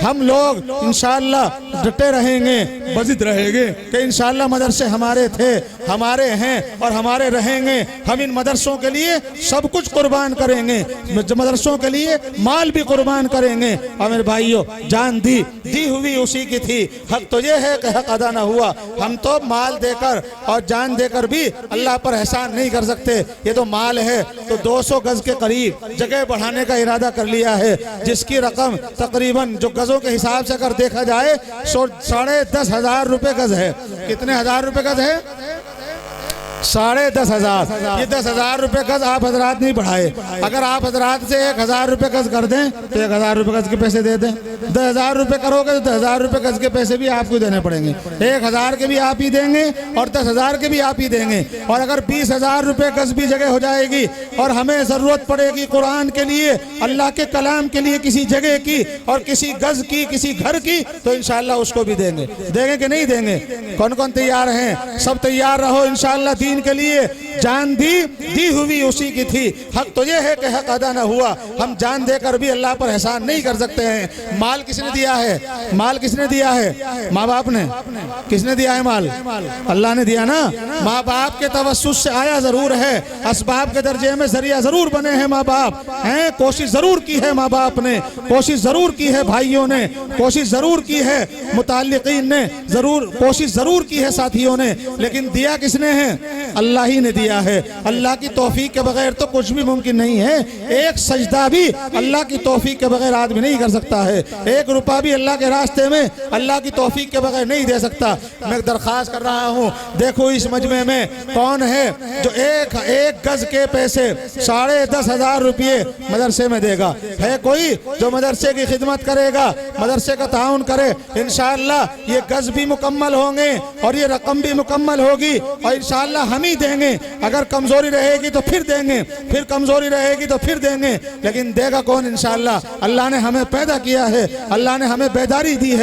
ہم لوگ انشاءاللہ ڈٹے رہیں گے، بضد رہیں گے کہ انشاءاللہ مدرسے ہمارے تھے، ہمارے ہیں اور ہمارے رہیں گے۔ ہم ان مدرسوں کے لیے سب کچھ قربان کریں گے، مدرسوں کے لیے مال بھی قربان کریں گے۔ اور میرے بھائیو جان دی ہوئی اسی کی تھی، حق تو یہ ہے کہ حق ادا نہ ہوا۔ ہم تو مال دے کر اور جان دے کر بھی اللہ پر احسان نہیں کر سکتے۔ یہ تو مال ہے تو 200 گز کے قریب جگہ بڑھانے کا ارادہ کر لیا ہے، جس کی رقم تقریباً جو گزوں کے حساب سے اگر دیکھا جائے 10,500 روپے گز ہے۔ کتنے ہزار روپے گز ہے؟ 10,500۔ یہ 10,000 روپے گز آپ حضرات نہیں بڑھائے۔ اگر آپ حضرات سے 1,000 روپے گز کر دیں تو 1,000 روپے گز کے پیسے دے دیں۔ 10,000 روپے کرو گے تو 10,000 روپے گز کے پیسے بھی آپ کو دینے پڑیں گے۔ 1,000 کے بھی آپ ہی دیں گے اور 10,000 کے بھی آپ ہی دیں گے۔ اور اگر 20,000 روپے گز بھی جگہ ہو جائے گی اور ہمیں ضرورت پڑے گی قرآن کے لیے، اللہ کے کلام کے لیے کسی جگہ کی اور کسی گز کی، کسی گھر کی، تو انشاءاللہ اس کو بھی دیں گے۔ دیں گے کہ نہیں دیں گے؟ کون کون تیار ہیں؟ سب تیار رہو انشاءاللہ۔ دین کے لیے جان دی ہوئی اسی کی تھی، حق تو یہ ہے کہ حق ادا نہ ہوا۔ ہم جان دے کر بھی اللہ پر احسان نہیں کر سکتے ہیں۔ مال کس نے دیا ہے؟ مال کس نے دیا ہے؟ ماں باپ نے۔ کس نے دیا ہے مال؟ اللہ نے دیا نا۔ ماں باپ کے توسط سے آیا ضرور ہے، اسباب کے درجے میں ذریعہ ضرور بنے ہیں ماں باپ ہیں، کوشش ضرور کی ہے ماں باپ نے، کوشش ضرور کی ہے بھائیوں نے، کوشش ضرور کی ہے متعلقین نے، کوشش ضرور کی ہے ساتھیوں نے، لیکن دیا کس نے ہے؟ اللہ ہی نے دیا ہے۔ اللہ کی توفیق کے بغیر تو کچھ بھی ممکن نہیں ہے۔ ایک سجدہ بھی اللہ کی توفیق کے بغیر آدمی نہیں کر سکتا ہے۔ 1 روپیہ بھی اللہ کے راستے میں اللہ کی توفیق کے بغیر نہیں دے سکتا۔ میں درخواست کر رہا ہوں، دیکھو اس مجمع میں کون ہے جو ایک گز کے پیسے 10,500 روپئے مدرسے میں دے گا؟ ہے کوئی جو مدرسے کی خدمت کرے گا، مدرسے کا تعاون کرے؟ انشاءاللہ یہ گز بھی مکمل ہوں گے اور یہ رقم بھی مکمل ہوگی اور انشاءاللہ ہم ہی دیں گے۔ اگر کمزوری رہے گی تو پھر دیں گے، پھر کمزوری رہے گی تو پھر دیں گے، لیکن دے گا کون؟ انشاءاللہ اللہ نے ہمیں پیدا کیا ہے، اللہ نے ہمیں بیداری دی ہے۔